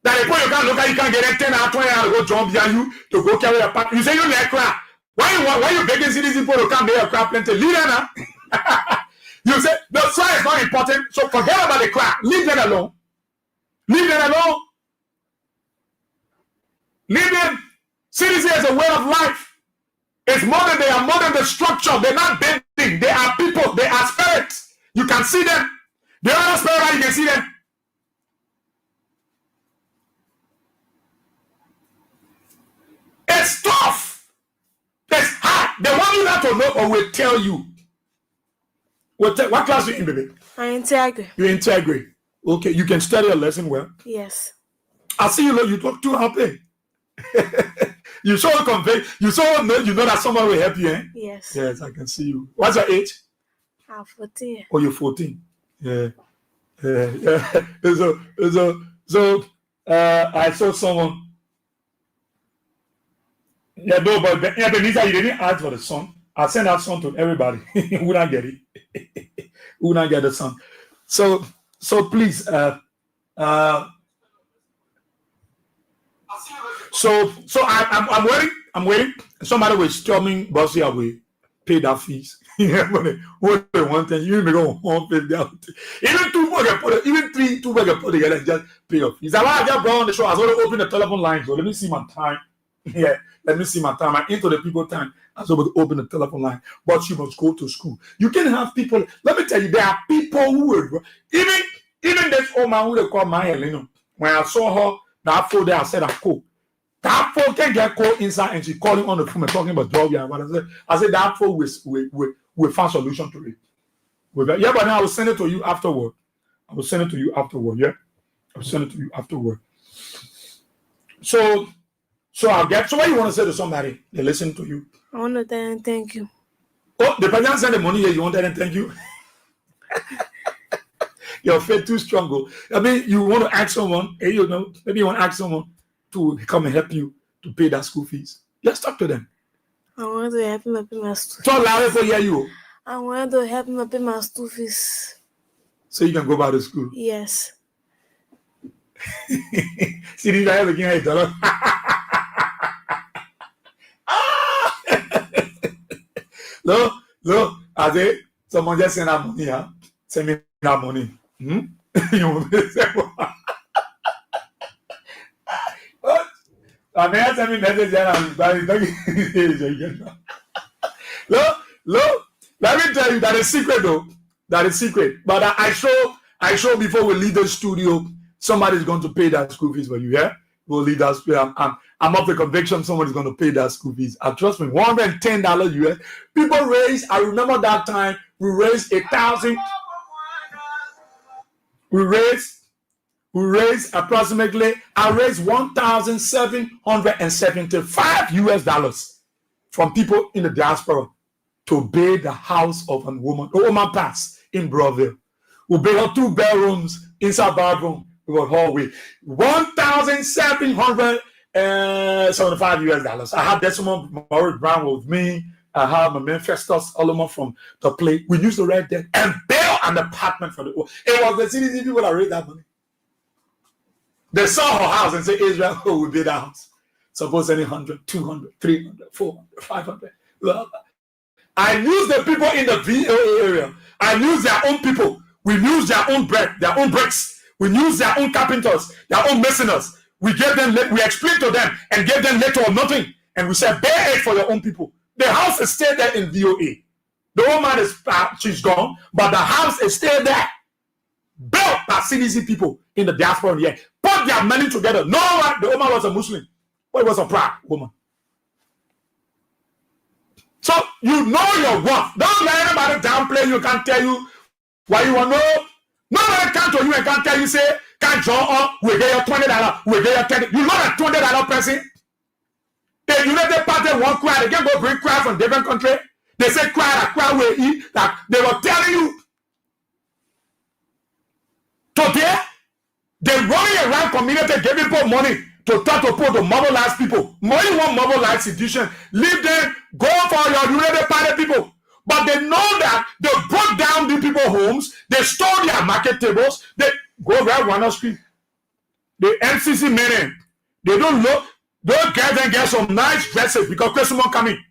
That the point you can't look at, you can't get 10 or 20 hours to go jump behind you to go carry a pack. You say you like crap. Why you begging CDC people to come there crap plenty? Leave them now. You say the soil is not important, so forget about the crap. Leave them alone. Leave them alone. Leave them. CDC is a way of life. It's more than they are more than the structure. They're not bending. They are people. They are spirits. You can see them. The other spirit, you can see them. It's tough. It's hard. The one you have to know or will tell you. What class are you in, baby? I'm integrity. You're integrity. Okay, you can study a lesson well. Yes. I see you talk too happy. You so convey. You know that someone will help you, eh? Yes. Yes, I can see you. What's your age? I'm 14. Oh, you're 14. Yeah. So I saw someone. Yeah, no, but Benita, you didn't ask for the song. I sent that song to everybody. Who not get it? Who not get the song? So please, I'm waiting. I'm waiting. Somebody was telling Bossy I will pay that fees. What they want, and you even go home pay that. Even two people can put it. Even two people can put together and just pay your fees. I just brought on the show. I was going to open the telephone line. So let me see my time. Yeah, let me see my time. I'm into the people time. I was able to open the telephone line, but you must go to school. You can have people. Let me tell you, there are people who will even this old man who they call Maya Leno. When I saw her, that phone there, I said, "I'm cool." That phone can get called inside, and she calling on the phone and talking about dog and what I said that phone will find solution to it. Yeah, but now I will send it to you afterward. Yeah, I will send it to you afterward. So I'll get. So what you want to say to somebody? They listen to you. I want to tell them thank you. Oh, the person send the money here. You want to tell them thank you? Your faith too strong. Go. I mean, you want to ask someone. Hey, maybe you want to ask someone to come and help you to pay that school fees. Let's talk to them. I want to help him pay my school fees. Talk louder for hear you. I want to help him pay my school fees. So you can go back to school. Yes. See these guys looking at $1. Look, I say someone just send that money, huh? Send me that money. You want to say what? I may send me message and Look, let me tell you that is secret though. That is secret. But I show before we leave the studio, somebody's going to pay that school fees for you, yeah? We'll leave that school. I'm of the conviction somebody's going to pay that school fees. Trust me, $110 US. People raise, I remember that time, we raised 1,000. We raised approximately, I raised $1,775 US from people in the diaspora to build the house of a woman pass in Broadville. We built her 2 bedrooms inside bathroom. We got hallway. $1,775 US. I had Desmond Maurice Brown with me. I had my man Festus Solomon from the play. We used to rent that and build an apartment for the. It was the CDC people that raised that money. They saw her house and said, Israel, who will build a house? Suppose any 100, 200, 300, 400, 500. I use the people in the VOA area. I use their own people. We use their own bread, their own bricks. We use their own carpenters, their own masoners. We gave them, we explained to them and gave them little or nothing. And we said, bear it for your own people. The house is still there in VOA. The woman is, she's gone, but the house is still there. Built by CDC people in the diaspora here. Put their money together. No one, the woman was a Muslim. But it was a proud woman. So you know your worth. Don't let anybody downplay you. Can't tell you why you want to know. Nobody come to you and can't tell you, say, can't draw up, we get your $20, we get your $30. You know that $20 person? The United Party won't cry. They can go bring cry from different country. They say cry will eat. That they were telling you. Today, they running around community giving people money to try to put to mobilize people. Money won't mobilize institution. Leave them, go for your United Party people. But they know that they broke down the people's homes, they stole their market tables, they go right on the street. The MCC men, they don't look, those guys and get some nice dresses because Christmas coming.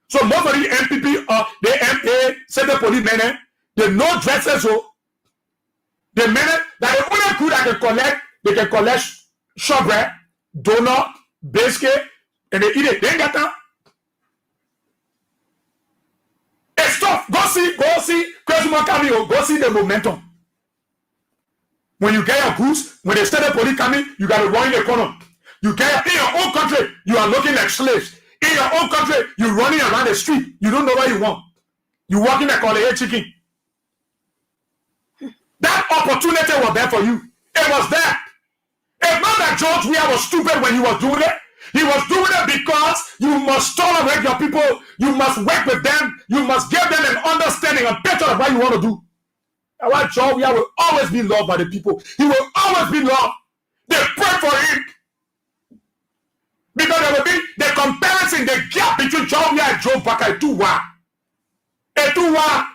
So most of the MPP or the MA, say the police men, they know dresses. So the men that the only good that they can collect shortbread, donut, biscuit, and they eat it. They ain't got that. Stop. Go see Christmas coming. Go see the momentum. When you get your goods, when they say the police coming, you got to run in the corner. You get in your own country, you are looking like slaves. In your own country, you're running around the street. You don't know what you want. You walking like all the chicken. That opportunity was there for you. It was there. It's not that George Weah was stupid when he was doing it. He was doing it because you must tolerate your people. You must work with them. You must give them an understanding and picture of what you want to do. That's why George Weah will always be loved by the people. He will always be loved. They pray for him. Because there will be the comparison, the gap between George Weah and Joe Baka is too wide. It's too wide.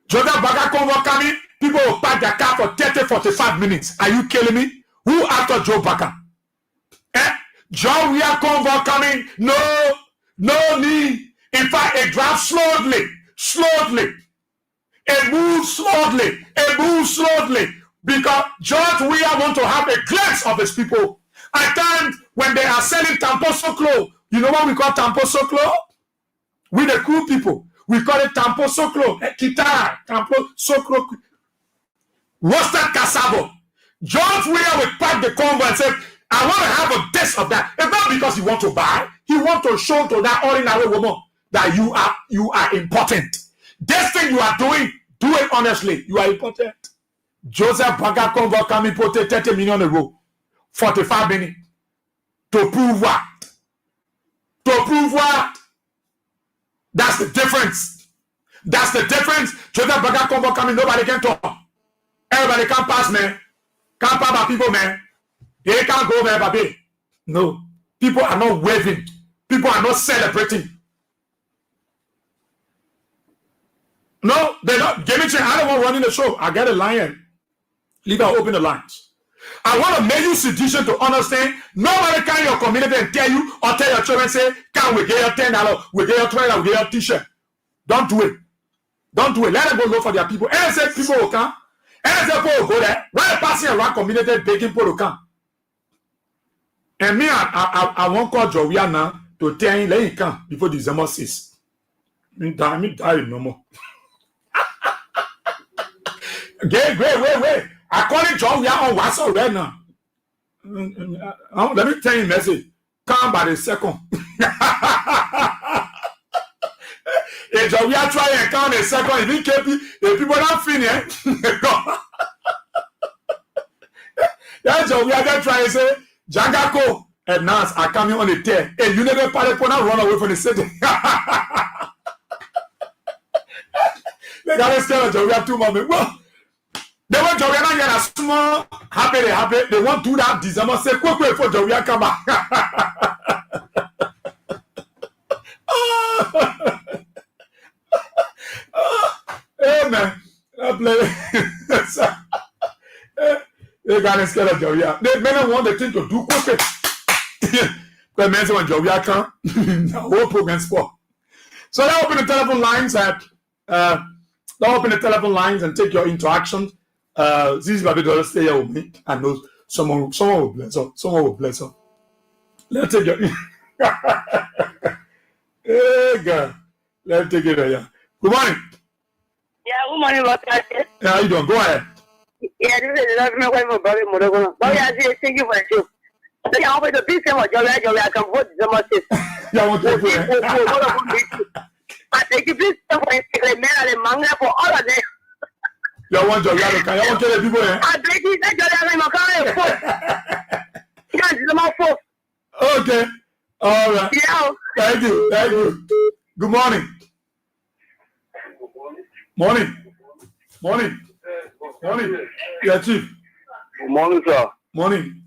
Joseph Baka come coming, people will park their car for 30, 45 minutes. Are you killing me? Who after Joe Baka? John Weah convoy coming. No need. In fact, it drives slowly. It moves slowly. Because George Weah want to have a glimpse of his people. At times, when they are selling Tampo Soklo, you know what we call Tampo Soklo? We the cool people. We call it Tampo Soklo. Guitar, Tampo Soklo. Roasted cassava. George Weah will pack the convoy and say, I want to have a taste of that. It's not because he wants to buy. He wants to show to that ordinary woman that you are important. This thing you are doing, do it honestly. You are important. Joseph Baga convoy coming put 30 million a row. 45 minutes. To prove what? To prove what? That's the difference. That's the difference. Joseph Baga convoy coming, nobody can talk. Everybody can pass, man. Can't pass my people, man. They can't go there, baby. No. People are not waving. People are not celebrating. No, they're not. Give me a chance. I don't want running the show. I get a line. Leave her open the lines. I want to make you sedition to understand. Nobody can your community and tell you or tell your children, say, can we get your $10, we get your $20, we get your t-shirt. Don't do it. Don't do it. Let them go look for their people. And say people will come. And say people will go there. Why are passing around community begging people to come? And me, I won't call Joe Weah now to tell him, let him come before December 6th. Me die no more. Wait. I call it Joe Weah on WhatsApp right now. Let me tell you a message. Come by the second. If Joe Weah try and come in a second, if people don't finish, that's Joe Weah can try and say, Jangako and Nance are coming on the tear. And you never run away from the city. They got to scare Joe Weah 2 moments. Well, they want Joe Weah to get a small happy. They want to do that December. Say, quick for Joe Weah come back. Hey, man. They got to scare Joe Weah. They may want the thing to do quick. But man, when Joe Weah come, the whole program sport. So they open the telephone lines and take your interactions. This is Baby Dollar, stay here with me. I know someone will bless her. Someone will bless her. Let's take your hey girl. Let's take it here. Good morning. Yeah, good morning, Doctor. How you doing? Go ahead. Yeah, this is the way for Bobby Modogo. Bobby, I say thank you for the show. So you want the peace of Joe Weah can vote December 6th. Yeah, I want to I want your yellow. Can you want the people here? I break it. Okay. All right. Yeah. Thank you. Thank you. Good morning. Morning. Morning. Morning. Yeah, Chief. Good morning, sir. Morning.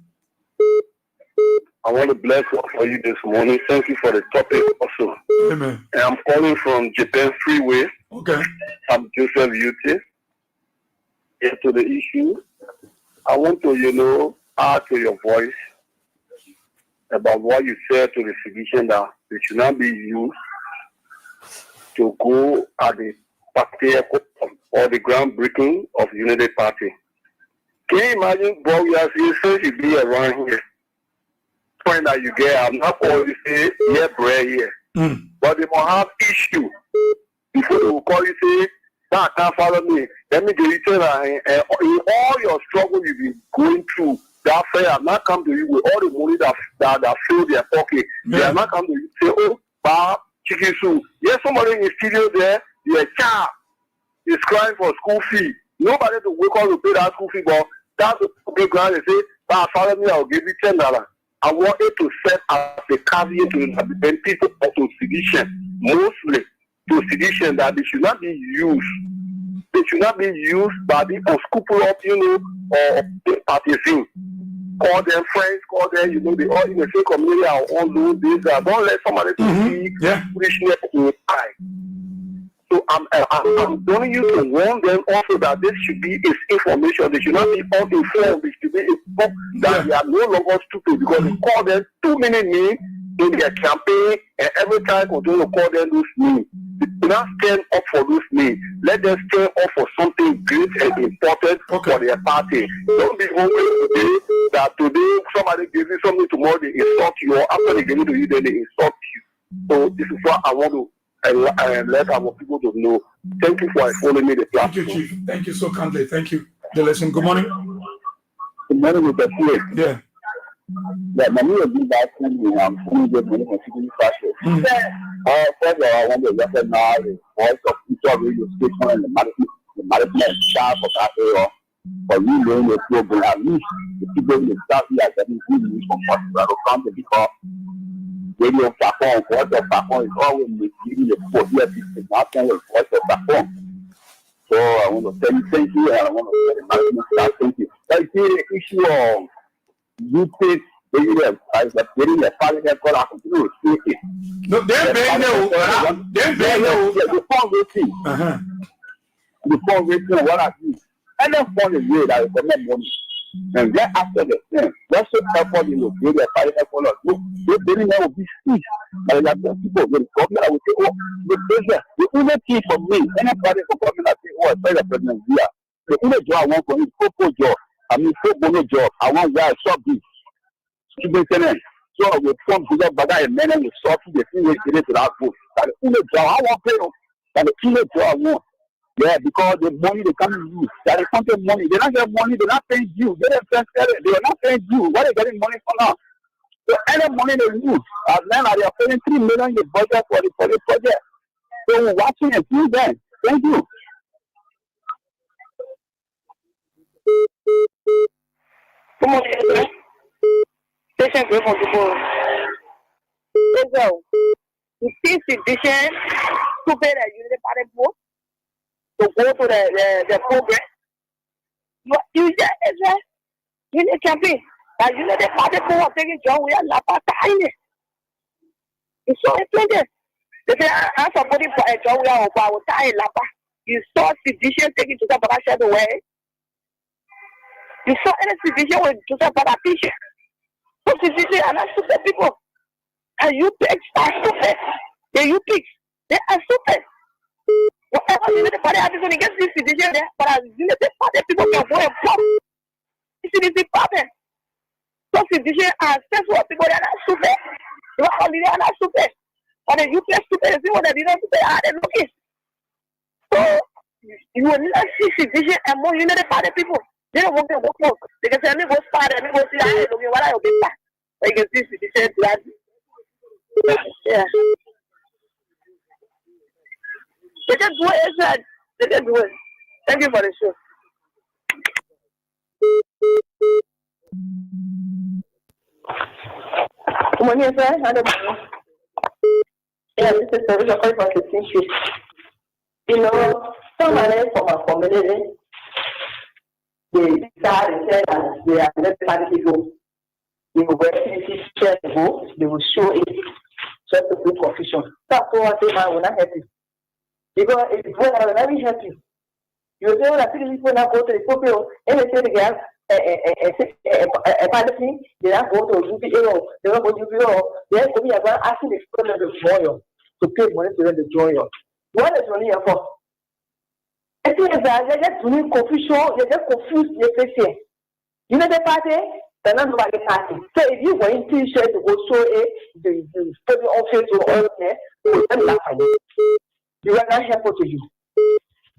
I want to bless God for you this morning. Thank you for the topic also. Amen. And I'm calling from Japan Freeway. Okay. I'm Joseph Yute. Here to the issue. I want to, add to your voice about what you said to the physician that it should not be used to go at the party or the groundbreaking of the Unity Party. Can you imagine Boyweah Sieh since you be around here? Point that you get, I'm not always say, yeah, bread here. But they will have issue. Before they will call you, say, that can't follow me. Let me give you tell in all your struggle you've been going through, that fair have not come to you with all the money that fill their pocket. Yeah. They have not come to you say, oh, Bob, chicken soup. Yes, somebody in the studio there, your child is crying for school fee. Nobody to wake up to pay that school fee, but that's the background. They say, Bob, follow me, I'll give you $10. I want it to set as a caveat to the people to sedition, mostly to sedition, that they should not be used. They should not be used by the unscrupulous, or the partisan. Call them friends, call them, they all in the same community are on those days. Don't let somebody see foolishness in the eye. So I'm telling you to warn them also that this should be its information. They should not be uninformed. They should be informed that they are no longer stupid, because they call them too many names in their campaign, and every time continue to call them those names. They do not stand up for those names. Let them stand up for something great and important for their party. Don't be hoping today that today somebody gives you something, tomorrow they insult you, or after they give it to you, then they insult you. So this is what I want to let our people to know. Thank you for following me the platform. Thank you, Chief. Thank you so kindly. Thank you. The lesson. Good morning. Good morning, Mr. Sieh. Yeah. That money will be back when we have fully good money for city fashion. First of all, I want to recognize the voice of future radio station and the management staff of that area for relaying the program. At least the people in the staff here are getting good news from Colorado County, because radio platform, voice of platform is always misleading the people here. It's not saying the voice of platform. So I want to tell you thank you, and I want to tell the management staff thank you. But you see the issue of you take getting the family headquarters continue to speak it. No, they're paying the phone waiting. The phone waiting, what I do. And then phone is way that is government money. And then after the thing, let's just effort in the great family headquarters. They didn't have a big speech. And like the people, the government, I would say, oh, the president, the only thing for me, anybody for government, I say, oh, I tell the president here. The only job I want for him is football job. I mean, football job. I want where I shop this. Superintendent. So we form together, but I men and we sort the thing we get to that vote. That the only job I want pay them. That the only job I want. Yeah, because the money they can't use. That is something money. They don't get money, they're not paying you. They are not paying you. What are they getting money for now? So any money they use, and then they are paying $3 million in the budget for the project. So we're watching and see them. Thank you. Come on, station group of people. Let's go. You see sedition to pay the Unity Party vote to go to the program. You just Unity campaign. The Unity Party vote taking John we are lapa tiny. It's so expensive. They say I'm supporting for a John we are over tiny lapa. You saw sedition taking to the Barasha away. You saw any sedition with Joseph Badatisha. Sedition are not stupid people. And you pigs are stupid. You pigs, they are stupid. Whatever Unity Party happens when it gets this sedition there, but as Unity Party people can go and pop. This is the problem. So sedition are sensible people, they are not stupid. They are not stupid. But the UP are stupid, they see what they didn't stupid, they look it. So you will not see sedition among Unity Party people. They don't want to work. They can say, let me go start, let me go see what I will be back. You can see the same blood. Yeah. They can do it, they can do it. Thank you for the show. money, sir. Yeah, this is the reason for 16 shifts. You know, somebody from our community, they decided that they are not planning to go. They will wear share the vote, they will show it just to bring confusion. That's what I say, man, will not help you. Because if it's going to let me help you. You say that people now go to the people, and they say they have a policy, they don't go to UPO, they don't go to UPO, they have to be asking the people to join you, to pay money to them to join you. What is money here for? I think that they're just doing confusion, they're just confused, they're facing. You know the party? They're not about the party. So if you want t-shirt to go show it, the study office or all there, they will laugh at you. You are not helpful to you.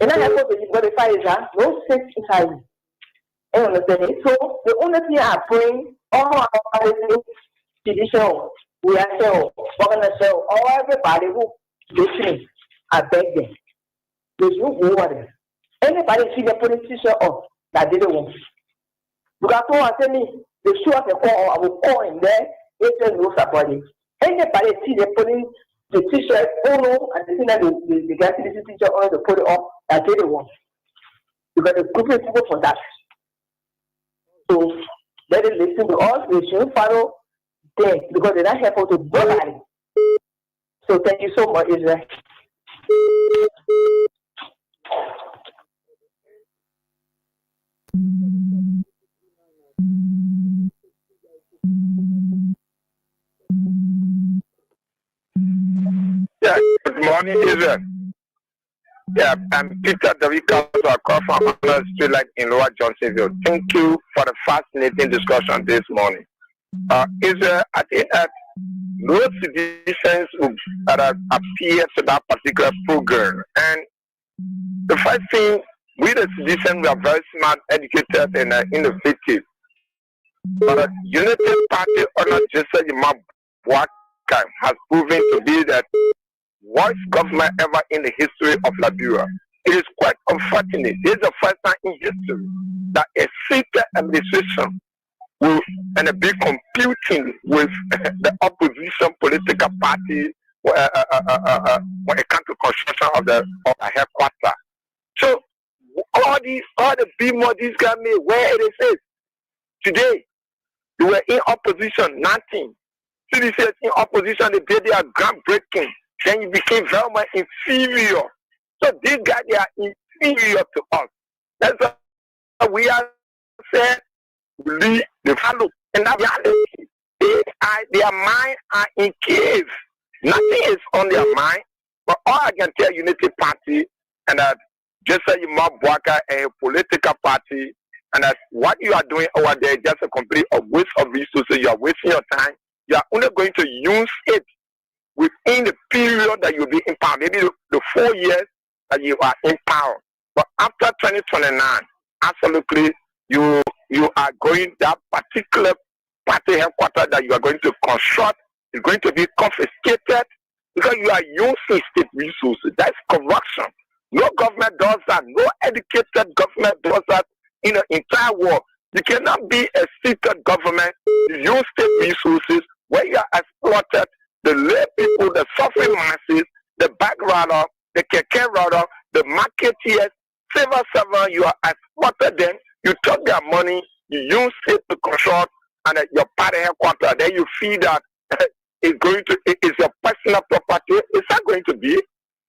And I helpful to you, but the fire is that no sense inside you. You understand? So the only thing I bring all our tradition, we are saying, we're going to say, all everybody who listening, I beg them. There's no water. Anybody see the politician up that didn't want. You can go and tell me, they show us a call, I will call in there, they tell me what's about it. Anybody see the police, the t-shirt, and the thing that the guy see the t-shirt on, they put it up, that they don't want. Because the group of people for that. So let them listen to us, they should follow them, because they're not helpful to nobody. So thank you so much, Israel. Yeah, good morning, Israel. Yeah, I'm Peter Davika, I call from Honor Street Light in Lower Johnsonville. Thank you for the fascinating discussion this morning. Israel, I think that no citizens that appear to that particular program. And the first thing, we the citizens, we are very smart, educated, and innovative. But the United Party Honor Jesse Boyweah Sieh has proven to be the worst government ever in the history of Liberia. It is quite unfortunate. This is the first time in history that a seated administration will be competing with the opposition political party when it comes to construction of the headquarters. So all the big money these guys made, where it is today, they were in opposition, nothing. Citizens in opposition, they did their groundbreaking. Then you became very much inferior. So these guys, they are inferior to us. That's why we are saying, lead the follow. And that reality, their mind are in caves. Nothing is on their mind. But all I can tell Unity Party and that just say Boyweah Sieh, a political party, and that what you are doing over there is just a complete waste of resources. You are wasting your time. You are only going to use it within the period that you'll be in power, maybe the 4 years that you are in power. But after 2029, absolutely, you are going, that particular party headquarters that you are going to construct is going to be confiscated because you are using state resources. That's corruption. No government does that. No educated government does that in the entire world. You cannot be a seated government, you use state resources where you are exploited, the lay people, the suffering masses, the background, the keke rider, the marketeers, civil servant, you are exploited them, you took their money, you use it to construct and your party headquarters, then you feel that it's your personal property. It's not going to be.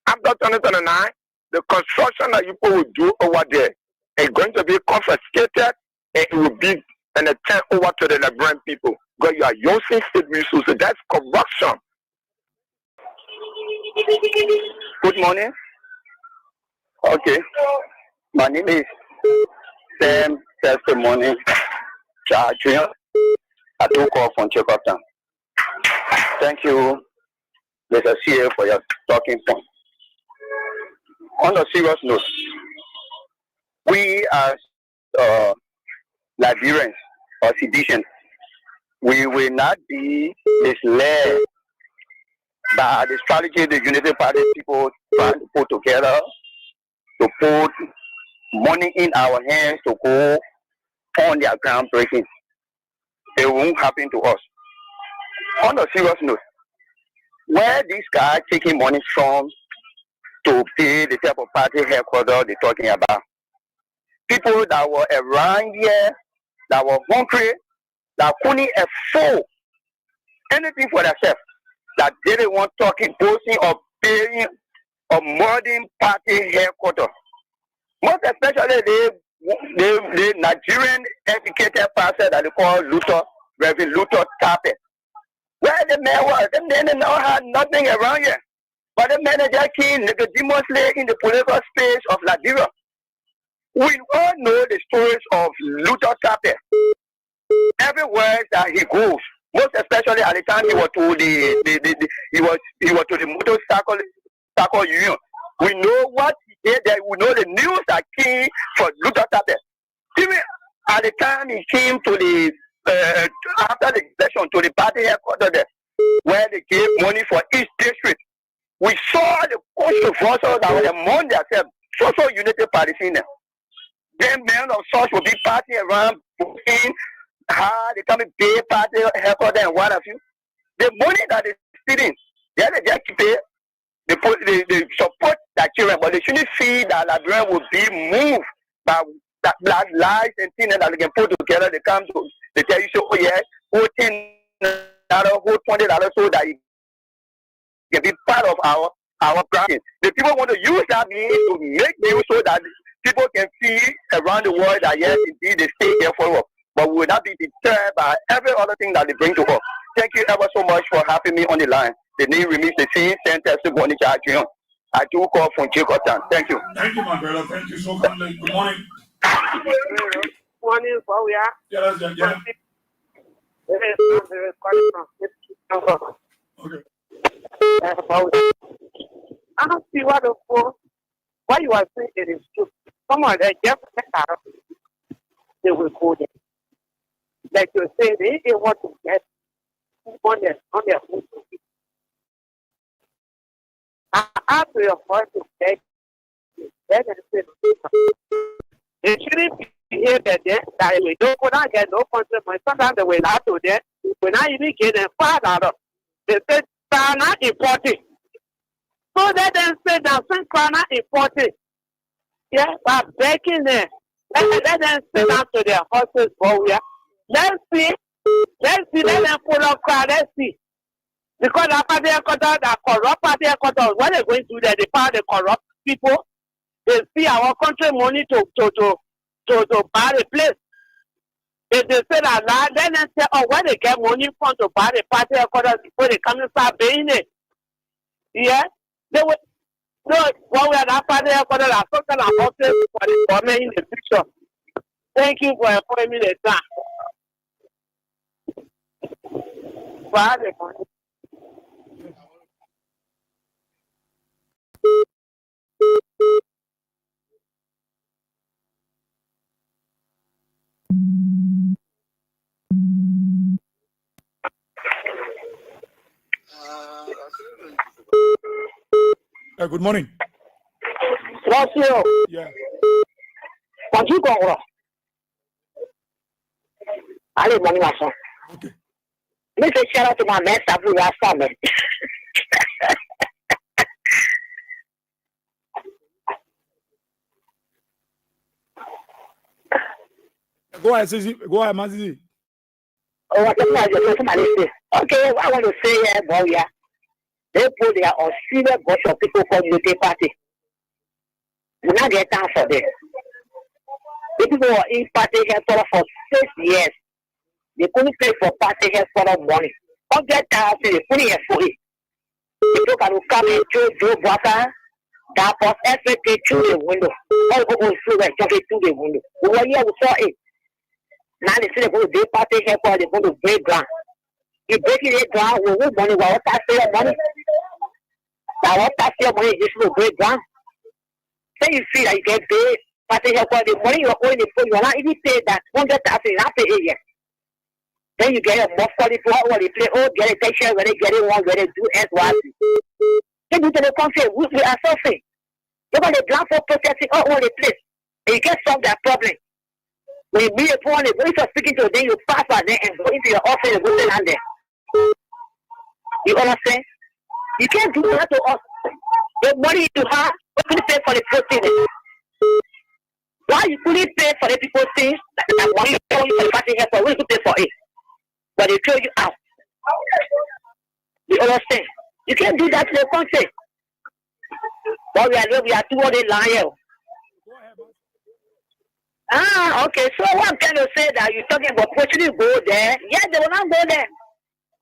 After 2029, the construction that you people will do over there is going to be confiscated and it will be and turn over to the Liberian people because you are using state resources. That's corruption. Good morning. Okay. My name is Sam Testimony Junior. I do call from Chekoptown. Thank you, Mr. Sieh, for your talking point. On a serious note, we as Liberians or citizens, we will not be misled by the strategy the Unity Party people trying to put together to put money in our hands to go on their groundbreaking. It won't happen to us. on a serious note, where this guy taking money from to pay the type of party headquarters they're talking about. People that were around here, that were hungry, that couldn't afford anything for themselves, that didn't want talking, posting, or paying a modern party headquarters. Most especially the Nigerian educated pastor that they call Luther, Reverend Luther Tappet. Where the man was, the men now had nothing around here. But the men are just keen legitimately in the political space of Nigeria. We all know the stories of Luther Tappet. Everywhere that he goes, most especially at the time he was to he was to the motorcycle union. We know what he did there. We know the news that came for Luther Tappet. Even at the time he came to the after the election to the party headquarters there, where they gave money for each district. We saw the controversial that were among themselves, social unity parties in them. Then men of such will be partying around, booking, how they come and pay party headquarters and what have you. The money that is stealing, they just pay, they support that children, but they shouldn't see that Liberian will be moved by that black lives and things that they can put together. They come to, they tell you, so, oh yeah, whole $10, whole $20 so that you can be part of our practice. The people want to use that means to make news so that people can see around the world that yes, indeed, they stay here for us. But we will not be deterred by every other thing that they bring to us. Thank you ever so much for having me on the line. The name remains the same, Center Bonita Adrian. I do call from Jacob. Thank you. Thank you, my brother. Thank you so kindly. Good morning. Morning, Boyweah. Yeah, that's yeah. Okay. I don't see what the for. What you are saying it is true. Some of them just they will go there. Like you say, they want to get on their food. I ask your voice to beg. Let them say, they shouldn't be here that we don't go down get no consequence. Sometimes they will have to there. When I even get them father, they say, they are not important. So let them say that since they are not important, yeah, by begging them, let them sit down to their horses, Boyweah. Let's see, let them pull up crowd, let's see. Because the party headquarters, the corrupt party headquarters, what they're going to do there, they power the corrupt people. They see our country money to buy the place. If they say that, then they say, oh, where they get money from to buy the party headquarters before they come and start paying it. Yeah? They will, so, while we are that party headquarters, are something about it for the government in the future. Thank you for informing me the time. Buy the money. Good morning. What's your? Yeah. What you go? I didn't money myself. Okay. Let me shout out to my man, Sabu Rasta, man. Go ahead, Sisi. Go ahead, Mazizi. Oh, what somebody say? Okay, I want to say, Boyweah. They put their on serious bunch of people from the party. We not get time for them. The people were in party headquarters for 6 years. They couldn't pay for party headquarters money. Don't get time, they couldn't afford it. People can come and Joe Baka, that was FK through the window. All go through the jumping through the window. We were here, we saw it. Now they say they're going to do party headquarters, they're going to break ground. You breaking it ground, we will money, we will tax your money. Now what tax your money, this will break ground. Say you feel that you get paid, party headquarters, the money you're owing the phone, you're not even paid that 100,000, you're not paid it yet. Then you get a more quality for all they play, oh, get a picture, when they get it one, when they do S, Y, Z. They do to the country, we are suffering. Because they plan for protecting all over the place. And you can't solve that problem. When you meet a phone, if you're speaking to them, you pass by them and go into your office and go to land there. You understand? You can't do that to us. The money you have, we couldn't pay for the protein. Why you couldn't pay for the people's things? That money you for the party here for, we could pay for it. But they throw you out. You understand? You can't do that to the country. But we are 200 liars. Okay. So what I'm trying to say that you're talking about pushing you go there. Yes, they will not go there.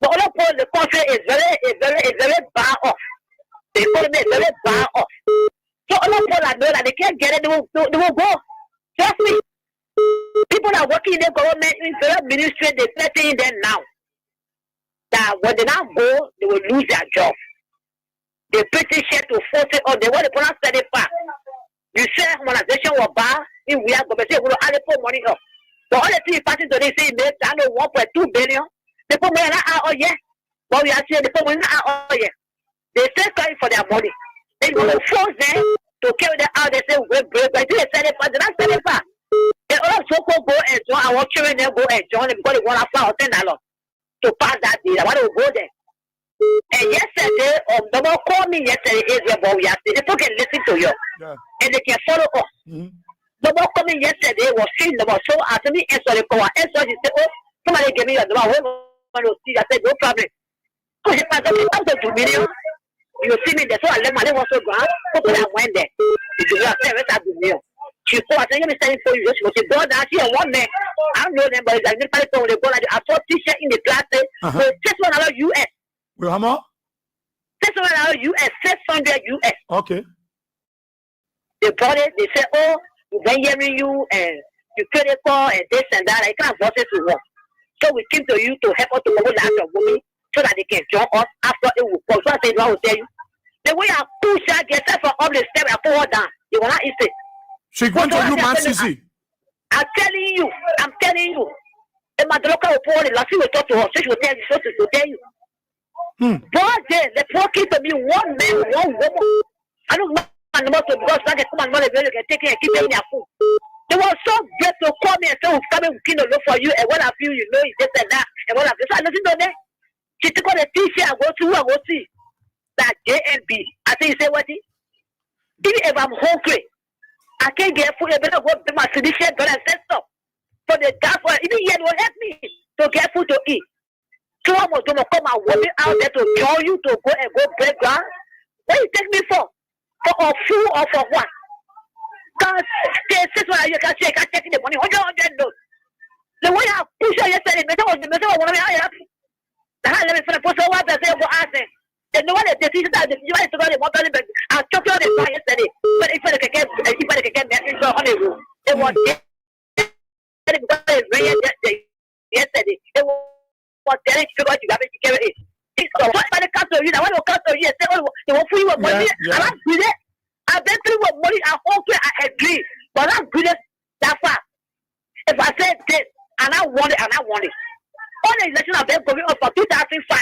But other part of the country is very bad off. The economy is very bad off. So other people that know that they can't get it, they will go. Trust me. People that are working in the government, in the ministry, they're letting them now. That when they now go, they will lose their job. They pretty sure to force it on. They want to put out steady fast. You say harmonization was bad, if we are going to say we'll add put money up. But all the things passing today say they I know 1.2 billion. They put money out all year. But we are saying they put money out all year. They still crying for their money. They going to force them to carry them out. They say we're brave. But they said it fast. They're not steady fast. They also go and join our children. They go and join them because they want to file $10 to pass that deal. I want to go there. And yesterday, no one called me yesterday, but we are saying people can listen to you. Yeah. And they can follow us. Mm-hmm. No one called me yesterday, was saying the so after me answer the call. Answer, he said, oh, somebody gave me your number. I said, no problem. So he passed up to million. You see me there, so I let my name also go out. So I went there. If you have $7 she called, I said, let me stand for you. She was a brother, she was one man. I don't know them, but I didn't find the go. I saw t-shirt in the class, so $600 US. Well, how much? $600 US, 600 US. Okay. They brought it, they said, oh, we've been hearing you, and you credit call, and this and that. I can't force it to work. So we came to you to help us to move the after women so that they can join us after it will come. So I said, I will tell you. The way I push her, get her from up the step, I pull her down. You will not eat it. She going to you, man, Sisi. I'm telling you. And my daughter will pour it. She will talk to her. She will tell you. She will tell you. But then, the poor kid to me, one man, one woman. I don't know because I can come and money, you can take it and keep it in your food. They were so great to call me and say, we're coming, we can look for you. And what I feel, you know, it's this and that. And what I feel, so I listen to them. She took on the t-shirt, I go see. That JNB. I think you say what? Even if I'm hungry, I can't get food. I better go to my sedition, but I said so. For the gas, even yet will help me to get food to eat. So I was going to come and walk out there to join you to go and go break ground. What do you take me for? For a fool or for what? Because you can check the money, 100 notes. The way I push her yesterday, the message was one of me. The hell, let me finish. So what I say, go ask them. They know what the decision that you want to go to the water, but I took you on the fire yesterday. But if I can get message on the room, it was yesterday. It was telling you what you have to carry it. So what by the council, you know, what will council you say, oh, they will free with money. And I'm good. I've been through with money. I agree. But I'm good that far. If I said this, and I want it. All the election have been going on for 2005.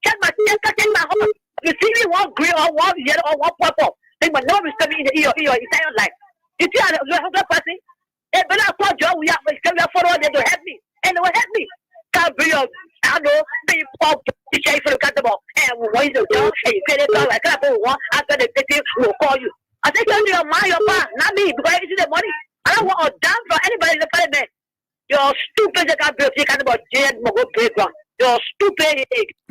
Check my home. You see me one green or one yellow or one purple. Think my name is coming in the ear. It's not like. You see, I'm a 100 person. Hey, but I thought you we have follow them to help me. And they will help me. Can't be your, I know, be pop, teacher for the customer. And when you do, and you get it done like that, after the detective will call you. I think you're mind your part, not me, because I see the money. I don't want a damn for anybody in the parliament. You're stupid, you can't be a kind of jail, go playground. You're stupid.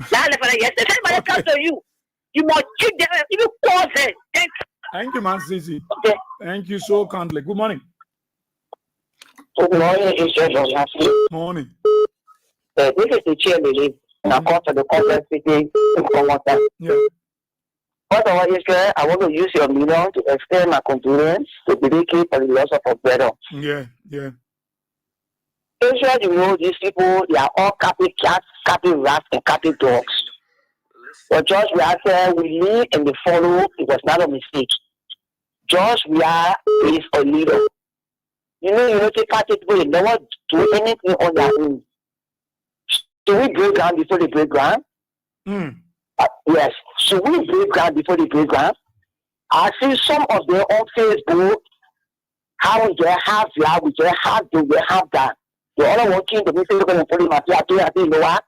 Somebody comes to you. You must cheat them, even cause it. Thank you, man, Sisi. Okay. Thank you so kindly. Good morning. Good morning, it's morning. This is the chairman. I call for the conference meeting. Yeah. First of all, Israel, I want to use your medium to extend my condolence to Biliki for the loss of a brother. Yeah. Israel, you know, these people, they are all copy cats, copy rats, and copy dogs. But George Weah, we live and we follow. It was not a mistake. George Weah is a leader. You know, take people, they never do anything on their own. Should we break ground before they break ground? Yes. Should we break ground before they break ground? I see some of them on Facebook, how we get half that, we get half this, we have that. The other working, the people going to put in my flat, I think, you know what?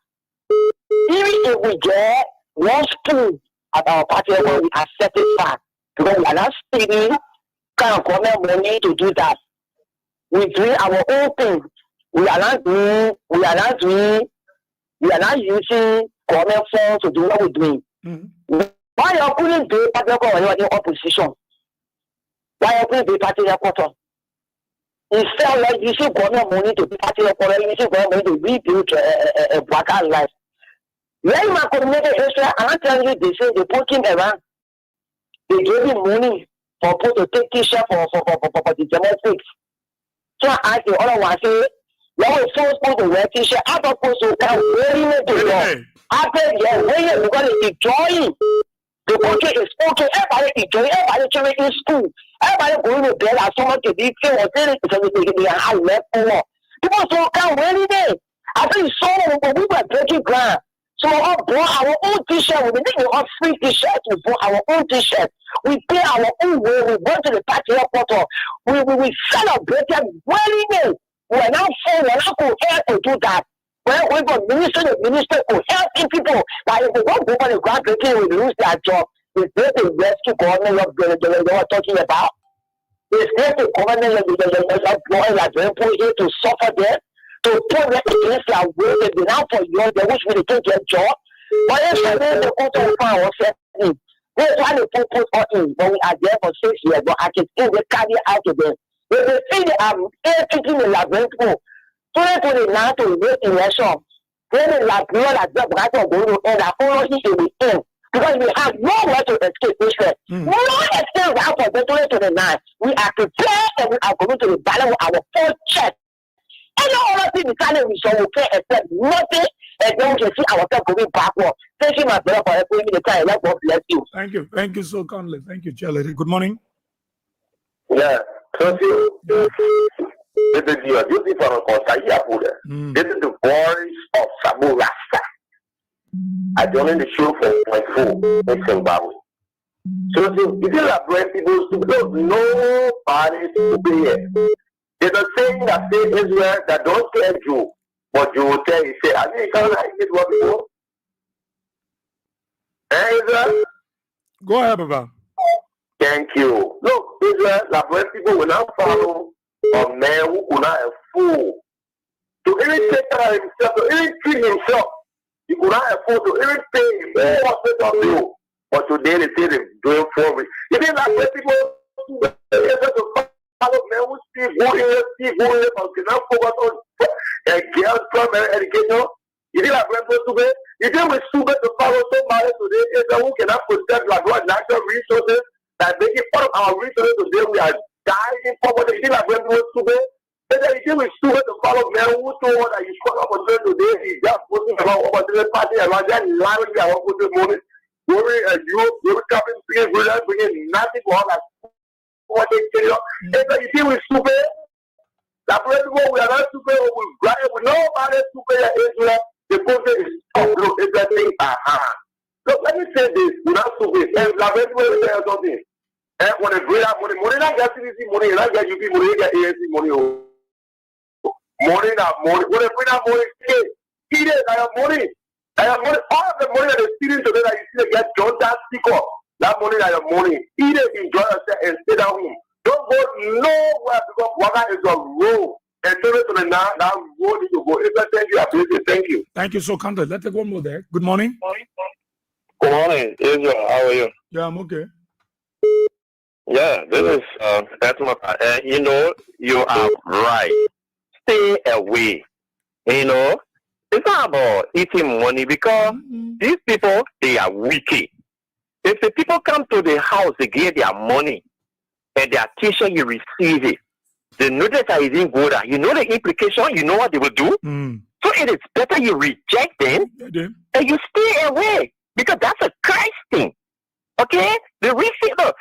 Even if we get one spoon at our party level, we are satisfied because we are not spending kind of government money to do that. We do our own thing. We are not using government funds to do what we're doing. Why you couldn't do party level when you are in opposition? Why you couldn't do party level? Instead of using government money to do party level, using government money to rebuild a black life. When my community Israel, I'm telling you, they say they put him around. They gave him money for people to take t-shirt for the gymnastics. So I asked the other one, say, when we first supposed to wear t-shirt, I thought supposed to come wearing to go. After you're wearing, because it's enjoying. The country is okay. Everybody enjoying. Everybody children in school. Everybody going to bed as someone to be filled with because they have left over. People still come wearing it. I think so when we were breaking ground. So we all bought our own t-shirt. We didn't have free t-shirts. We bought our own t-shirt. We pay our own way. We went to the party airport. We celebrated wearing it. We're not full. We're not going to do that. When we got the minister for helping people. Like if they don't go on the ground, they will lose their job. It's not the rescue government they were talking about. It's not the government that put here to suffer them. To put them against their will, they've been out for years, they wish we to get job. But if they go to find ourselves, that's why they put us in. But we are there for 6 years, but I can still carry out to them. If they say they are taking the labyrinth, 2029 to wait election, then the labyrinth that the right of going to end, I follow it will end. Because we have nowhere to escape Israel. No escape out for 2029. We are prepared and we are going to the battle with our full chest. Any other thing we can't okay except nothing, and then we can see ourselves going backward. Thank you, my brother, for helping me the time. Let God bless you. Thank you. Thank you so kindly. Thank you, Charlie. Good morning. Yeah. Thank you. This is the voice of Sabu Rasta. I joined the show for 0.4 in Zimbabwe. So if you like brave people, nobody to be here. There's a saying that says Israel that don't care Jew, but Jew will tell you, say, I mean, you can't like it what before. Israel? Go ahead, Baba. Thank you. Look, Israel, like brave people will not follow a man who could not a fool. To even take care of himself, to even treat himself, he could not afford to even pay him more of you. But today they say they're doing for me. You think that brave people to follow men who see who from cannot focus on girls from education. You think that brave people to be? You think we're stupid to follow somebody today who cannot protect like what natural resources that make it part of our resources today we are dying poverty. You think that brave people to be? You think we're stupid to follow men who told that you score opportunity today, he just putting about opportunity party around that line we are putting money. You're coming to bringing nothing for all that. What they tell you, you think we're stupid? That we are not stupid, we nobody stupid at Israel. The process is tough. Look, it's a thing at hand. Look, let me say this, we're not stupid. And like everybody will tell something. And when they bring out money, not get CDC money, you not get UP money, you get ANC money. Money, not money. When they bring out money, eat it, I have money. I have money. All of the money that they're stealing today that you see they get John that stick up. That money that your money. Eat it, enjoy yourself, and stay down home. Don't go nowhere because water is a road. And that road need to go. If I thank you, I appreciate it. Thank you. Thank you so kindly. Let's take one more there. Good morning. Good morning, Israel. How are you? Yeah, I'm okay. Yeah, this is Etma. You know, you are right. Stay away. You know, it's not about eating money because these people, they are wicked. If the people come to the house, they get their money and their teaching, you receive it. They know that it isn't good. You know the implication, you know what they will do. So it is better you reject them and you stay away because that's a Christ thing. Okay? The receive, the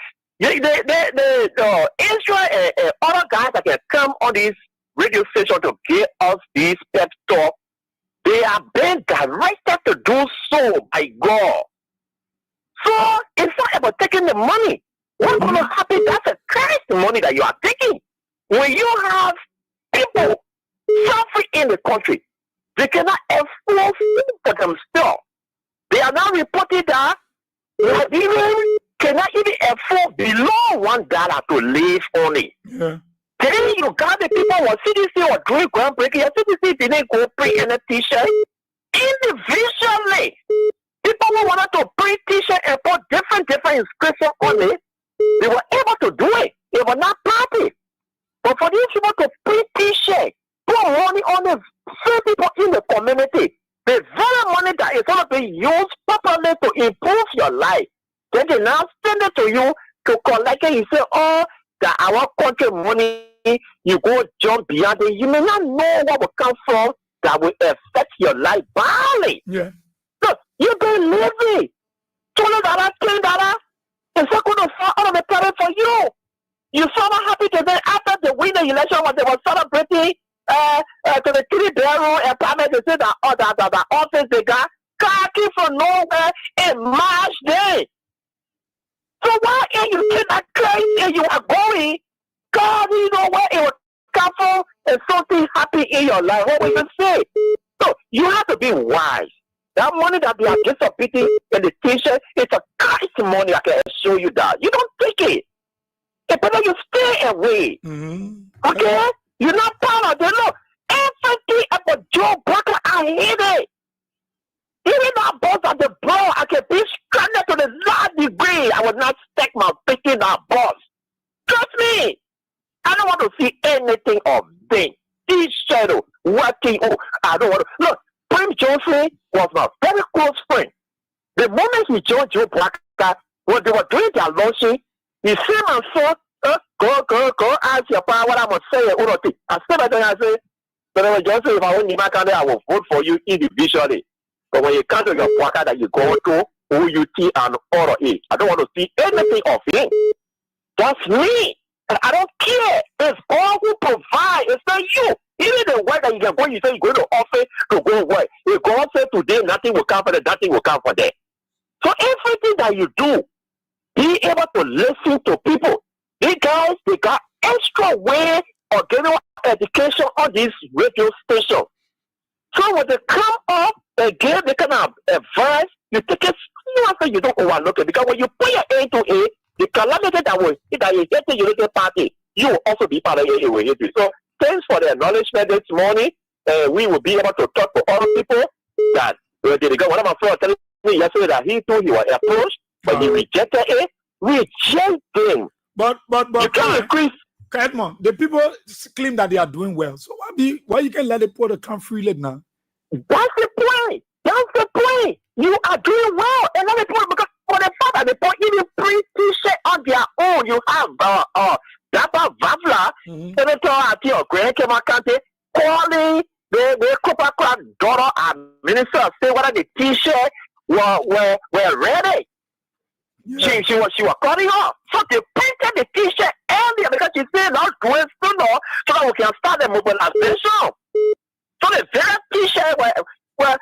Israel and other guys that can come on this radio station to give us this pep talk, they are being directed to do so by God. So it's not about taking the money. What's going to happen? That's a Christ money that you are taking. When you have people suffering in the country, they cannot afford food for themselves. They are now reporting that Liberians cannot even afford below $1 to live on it. Yeah. Then you got the people what CDC or doing groundbreaking. CDC didn't go print any t-shirt individually. People who wanted to print t-shirt and put different inscriptions on it, they were able to do it. They were not party. But for these people to print t-shirt, put money on the same people in the community, the very money that is going to be used properly to improve your life, then they now send it to you to collect it. You say, oh, that our country money, you go jump beyond it. You may not know what will come from that will affect your life badly. Yeah. Look, you been living $20, $10. It's not going to fall out of the parent for you. You so happy today after the winter election when they were celebrating to the 3-bedroom apartment. They said that the office they got came from nowhere in March day. So why are you in that crazy you are going? God, you know where it will come from and something happy in your life. What will you say? So you have to be wise. That money that they are distributing in the t-shirt is a Christ money. I can assure you that. You don't take it. It's better you stay away. Mm-hmm. Okay? You're not part of it. Look, everything about Joe Parker, I hate it. Even that boss at the bro, I can be stranded to the last degree. I would not stick my feet in that boss. Trust me. I don't want to see anything of them. This shadow working. Oh, I don't want to. Look, Prince Joseph was my very close friend. The moment he joined Joe Parker, when they were doing their launching, he said and said, go, ask your power what I'm going to say. I said, I say, but Joseph, if I win I will vote for you individually. But when you come to your Parker that you go to, OUT and all of it, I don't want to see anything of him. That's me. And I don't care. It's God who provides. It's not you. Even the work that you can go, you say you're going to offer to go work. If God said today nothing will come for them, nothing will come for them. So everything that you do, be able to listen to people. These guys, they got extra way of getting education on this radio station. So when they come up and give the kind of advice, you take it seriously, you don't overlook it. Because when you put your A to A, the calamity that will hit the Unity Party, you will also be part of it. So thanks for the acknowledgement this morning. We will be able to talk to other people that one of my friends telling me yesterday that he too he was approached, but he rejected it. Reject them. But you can't increase. Edmond, the people claim that they are doing well. So why you can let the people come freely now? That's the point. That's the point. You are doing well. And let me put because for the fact that they put even print t-shirt on their own, you have Dapa Vavla, Senator Atio Grandma Kante, calling the Copper Club daughter and minister say whether the t-shirt were ready. Yeah. She was calling her. So they printed the t-shirt earlier because she said now doing sooner so that we can start the mobilization. So the very t-shirt were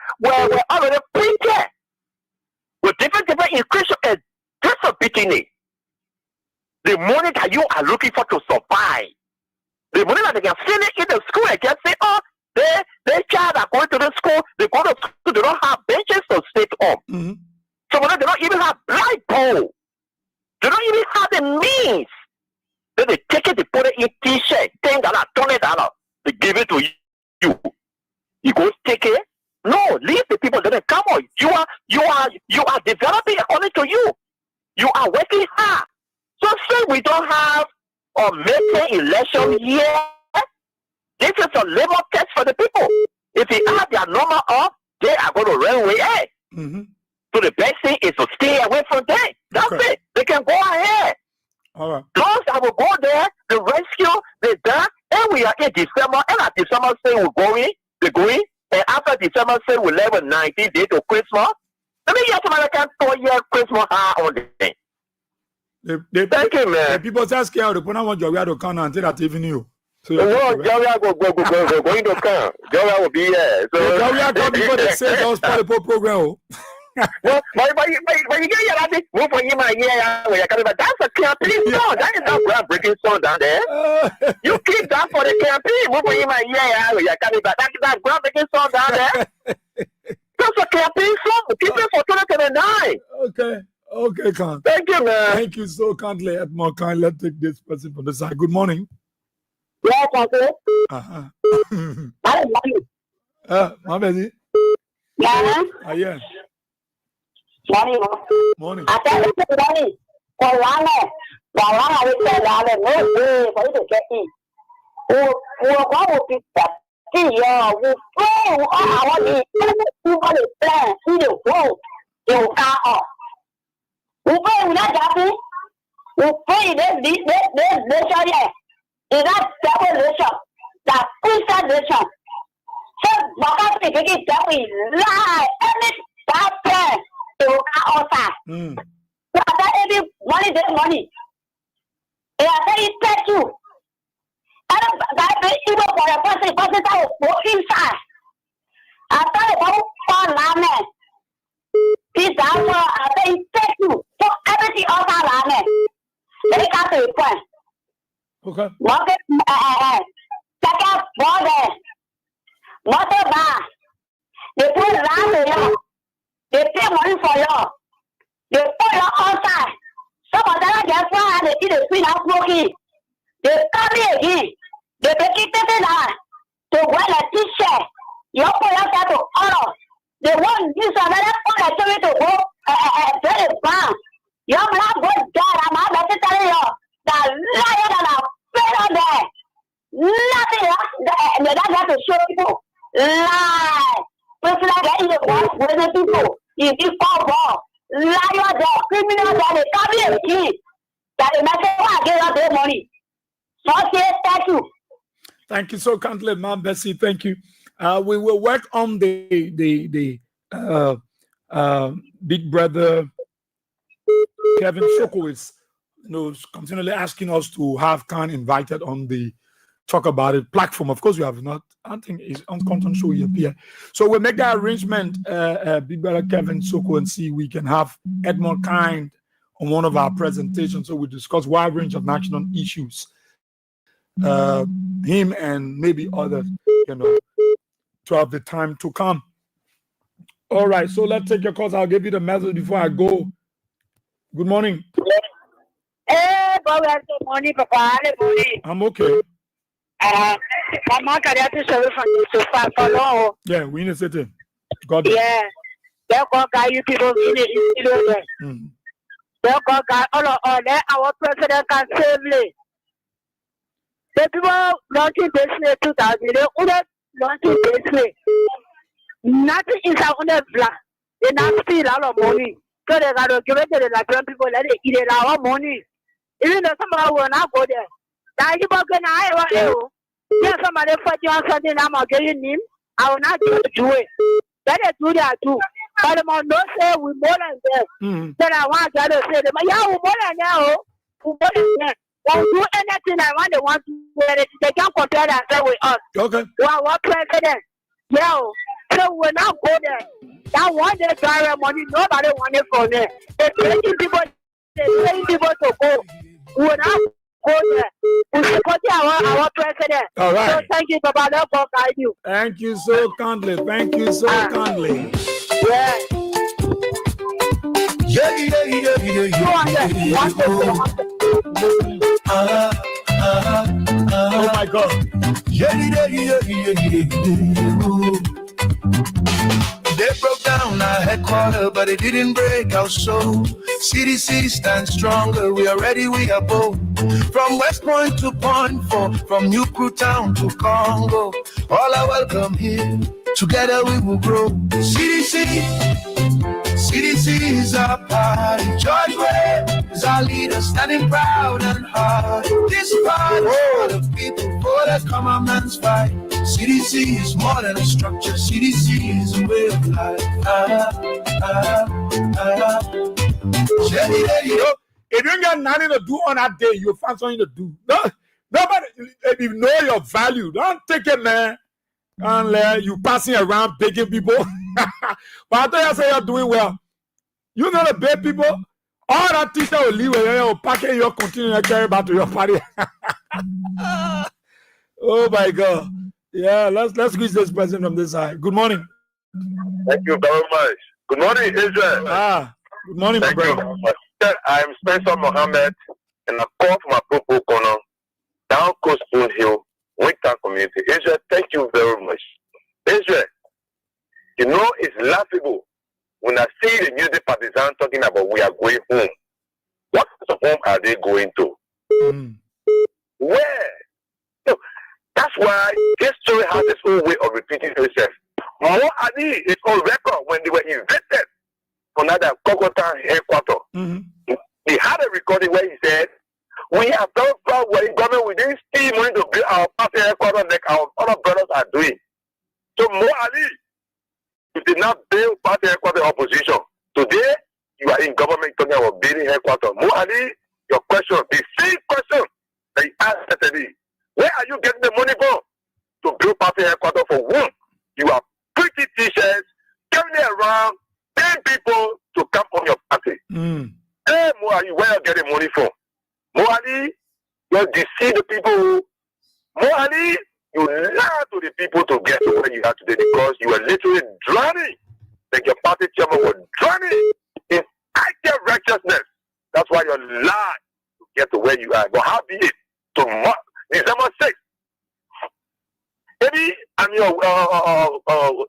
already printed with different increases and distributing it. The money that you are looking for to survive. The money that they can send it in the school and just say, oh, their child are going to the school, they go to school, they don't have benches to sit on. Mm-hmm. So they don't even have blackboard. They don't even have the means. Then they take it, they put it in t-shirt, $10, $20. They give it to you. You go take it. No, leave the people. Then come on. You are developing according to you. You are working hard. So say we don't have a midterm election here. This is a labor test for the people. If they have their number up, they are going to run away. Mm-hmm. So the best thing is to stay away from them. That's it. They can go ahead. All right. Those that will go there, the rescue, they done, and we are in December, and at December say they're going, and after December say we level 19 days to Christmas. Let me get somebody can 4-year Christmas high on the thing. Thank you, man. The people just scared to put on what Joria to come until that evening. So Joria go going to come. Joria will be here. So Joria come before they say those political program. Well, but you get your lady move for you, my that's a campaign song. That is not groundbreaking song down there. You keep that for the campaign. Move for you, my that's that groundbreaking song down there. That's a campaign song. Keep it for 2029. Okay, Khan. Thank you, man. Thank you so kindly, Edmond. Khan, let's take this person from the side. Good morning. Yeah, okay. My baby. Yeah. Yeah. Morning. Morning. I tell you, morning. For one, I will tell you, no way for you to get in. We'll go with people. See, we pray all our needs. People is there. See the world. They will come up. We pray without that. We pray this nation here. Is that devil nation? That Christian nation. So, because we take it that we lie. Any bad prayer, they will come outside. So, I tell every money. And I tell you, thank you. And that even for the person that will go inside. I tell you, don't fall down there. This answer, I tell you, thank you for everything outside down there. Let me come to the point. Okay. Second border. Motor bar. They put land in you. They pay money for you. They put you outside. Some of them just want and they see the screen out smoking. They come here again. They take it to wear a t-shirt. You put yourself to honor. They want this another point to go very brown. Your blood goes down. I'm about to tell you that lion and a failure there. Nothing else. They don't have to show people. Lie. People are getting the voice with the people. If you fall ball, liar there, criminal there, they come here again. That the matter why I give up their money. So say thank you. Thank you so kindly, Ma'am Bessie. Thank you. We will work on the big brother Kevin Soko is continually asking us to have Khan invited on the Talk About It platform. Of course, we have not. I think it's on content show here. So we'll make that arrangement, big brother Kevin Soko, and see we can have Edmond Kind on one of our presentations. So we discuss a wide range of national issues. Him and maybe others, to have the time to come. All right, so let's take your calls. I'll give you the message before I go. Good morning. Hey, good morning, Papa. Good morning. I'm okay. Mama, can I have to serve from the sofa for long? Yeah, we need to sit in. God. Yeah. They'll go guy you people in it. They'll go guy all that our president can save me. The people launching business 2000, they only launching business. Nothing is on the black. They not steal a lot of money. So they got to give it to the Liberian people, let it eat a lot of money. Even though somebody will not go there. Now you can yeah, somebody fight you on something, I'm going to give you name. I will not do it. Let it do that too. But the man don't say we more than that. Then I want to say, yeah, we more than that. We more than that. They'll do anything I want. They want to do it. They can't compare themselves with us. Okay. Well, what president? Yeah. So we're not go there. That one day direct money, nobody want it from there. They're paying people to go. We're not go there. We support our president. All right. So thank you, Papa. Let's go guide you. Thank you so kindly. Thank you so kindly. Yeah. Oh my God. They broke down our headquarters, but it didn't break our soul. CDC stands stronger. We are ready, we are bold. From West Point to Point 4, from New Crew Town to Congo, all are welcome here. Together we will grow. CDC is our party. George Way is our leader, standing proud and hard. This part for the people, for the common man's fight. CDC is more than a structure. CDC is a way of life. If you ain't got nothing to do on that day, you'll find something to do. Nobody, if you know your value, don't take it, man. Unless you passing around begging people. But I thought you say you're doing well. You know the beg people. All that teacher will leave when you're packing your continue to carry back to your party. Oh my God. Yeah, let's squeeze this person from this side. Good morning. Thank you very much. Good morning, Israel. Good morning, Thank my you brother. very much. I am Spencer Mohammed, and I call from a Popo Corner, down Coast Spoon Hill, Winktown community. Israel, thank you very much. Israel, you know it's laughable when I see the music partisan talking about we are going home. What kind of home are they going to? Where? No, that's why history has its own way of repeating itself. More Ali is on record when they were invested on another Kokota headquarters. He had a recording where he said, we have done far well in government, we didn't steal money to build our party headquarters like our other brothers are doing. So Mo Ali, you did not build party headquarters opposition. Today, you are in government talking about building headquarters. Mo Ali, your question, the same question that you asked yesterday. Where are you getting the money from to build party headquarters for whom? You are pretty t-shirts, carrying it around, paying people to come on your party. Hey, Mo Ali, where are you getting money from? Mo Ali, you deceive the people. Mo Ali, you lie to the people to get to where you are today because you are literally drowning. Like your party chairman was drowning in active righteousness. That's why you lie to get to where you are. But how be it? Tomorrow, December 6th. Maybe I'm your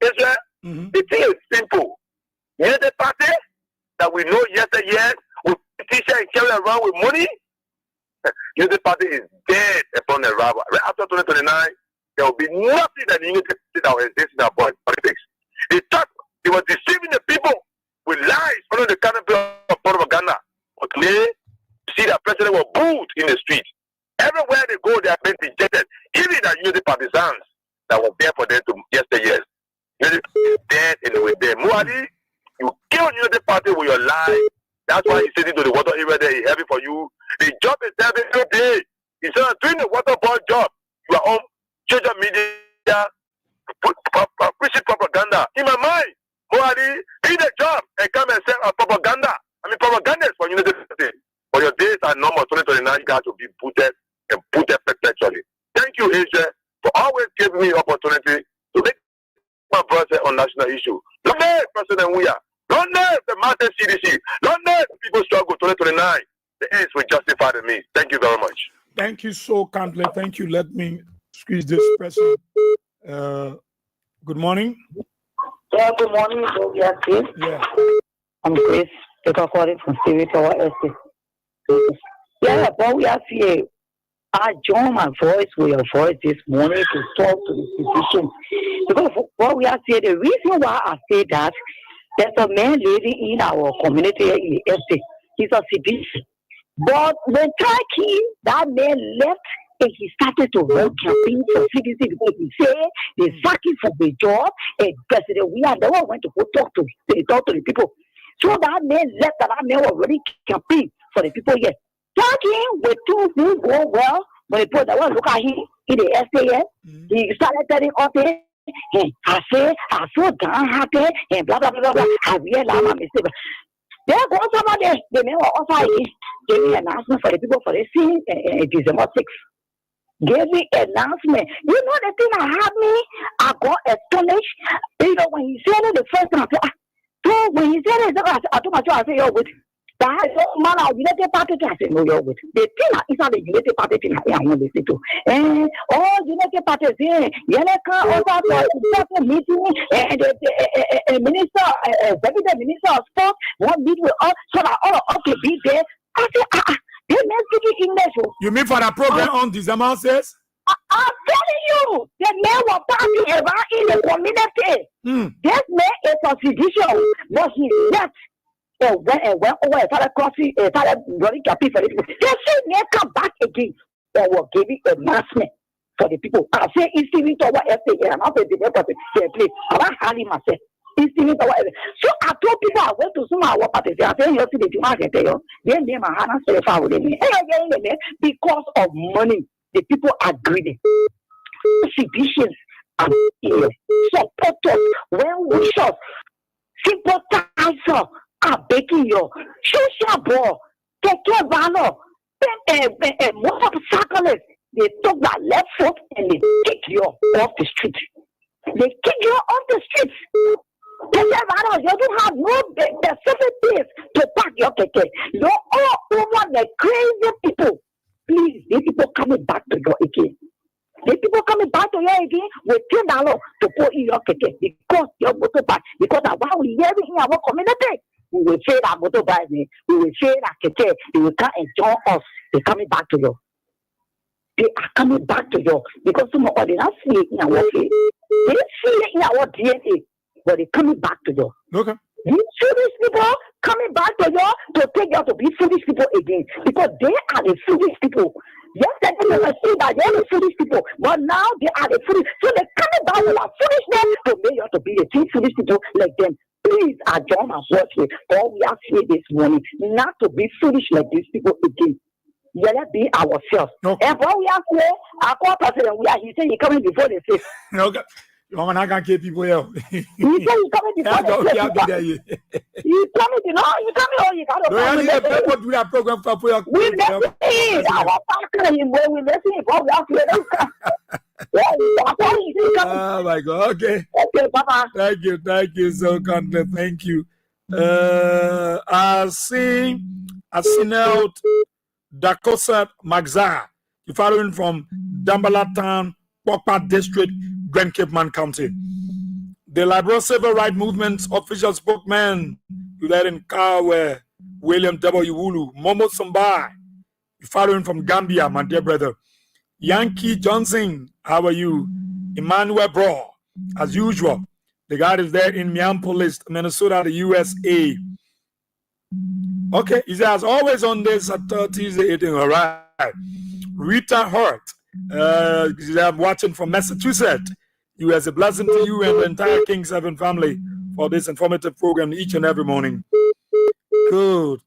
Israel. The thing is simple. You're the party that we know yesterday with t-shirt and carry around with money. Unity Party is dead upon the rabble. Right after 2029, there will be nothing that the Unity Party that will exist in our politics. They thought they were deceiving the people with lies under the canopy of propaganda. But today, you see that president was booed in the street. Everywhere they go, they are being rejected. Even the Unity partisans that were there for them to yesteryears. Unity Party is dead in the way there. Muadi, you killed Unity Party with your lies. That's why he's sitting to the water area there. It's heavy for you. The job is heavy every day. Instead of doing the water boy job, you are on social media, preaching propaganda. In my mind, Moali, be the job and come and say propaganda. I mean, propaganda is for Unity Party. For your days are number 2029, you got to be booted and booted perpetually. Thank you, Asia, for always giving me opportunity to make my brother on national issue. Don't let President we are. Don't let the Mountain CDC. Don't let people struggle 2029. The ends will justify the means. Thank you very much. Thank you so kindly. Thank you. Let me squeeze this person. Good morning. Yeah, good morning, Boyweah Sieh. Yeah. I'm Grace, calling from Stevie Tower Estate. Yeah, Boyweah Sieh, I joined my voice with your voice this morning to talk to the physician. Because Boyweah Sieh, the reason why I say that, there's a man living in our community in the estate. He's a physician. But when time came, that man left and he started to run campaign for CDC because he said they sacked him from the job and President we are the one went to go talk to the people. So that man left and that man was running campaign for the people here. Talking with two things go well when the people that want to look at him in the estate, he started telling us I say I so damn happy and blah blah blah blah. I realized my mistake. There goes somebody, the man was also gave me an announcement for the people for the scene December 6th. Gave me an announcement. You know the thing that had me? I got astonished. You know, when he said it the first time, so when he said it, I told my child, I said, yo, with that man, our United Party, I said, no, yo, with the thing is not the United Party thing I want to listen to. And all United Party is here. Yaneka also meeting and the minister, deputy minister of sport, want meet with us so that all of us can be there. I said, they men speaking English. You mean for the program on December 6th? I'm telling you, the man was passing around in the community. This man is a physician, but he left and went over and started crossing, started running campaign for the people. They say man come back again and will give it an announcement for the people. I say it's even to what FA and after the party they play. I want Harry myself. It's even to what. So I told people I went to some of our parties. I said you see the market there. Then they my hand say far with me. Because of money. The people are greedy. Physicians are supporters, well-wishers, sympathizers are begging you. Social ball, take care of valor, motorcyclists. They took that left foot and they kick you off the street. They kick you off the street. You don't have no facilities to park your keke. You're all over the crazy people. Please, the people coming back to you again. The people coming back to you again with $10 to put in your keke because your motorbike. Because while we hear it in our community, we will say that motorbike, we will say that keke, they will come and join us. They're coming back to you. They are coming back to you because some of them not see it in our face. They see it in our DNA, but they're coming back to you. Okay. These foolish people coming back to you to take you to be foolish people again because they are the foolish people. Yesterday they were saying that they are the foolish people, but now they are the foolish. So they're coming back with a foolishness to make you to be the same foolish people like them. Please adjourn and watch it. All we are saying this morning, not to be foolish like these people again. Let's be ourselves. Okay. And what we are saying, our core president, we are he saying he coming before the faith. Okay. You're not gonna keep people here. He said he coming before the faith. You coming, you know, you coming, oh, you got to come. Do that program for your. We listen. Our partner, we listen. What we are saying. Oh my God. Okay. Okay, Papa. Thank you so kindly. Thank you. I see out Dakosa Magza. You following from Dambala Town, Pokpa District, Grand Cape Man County. The Liberal Civil Rights Movement official spokesman, you there in Kawe, William W. Wulu, Momo Sombai. You following from Gambia, my dear brother. Yankee Johnson, how are you? Emmanuel Bro, as usual. The guy is there in Minneapolis, Minnesota, the USA. Okay, he says, always on this Tuesday eating, all right. Rita Hurt, I'm watching from Massachusetts. You as a blessing to you and the entire King 7 family for this informative program each and every morning. Good.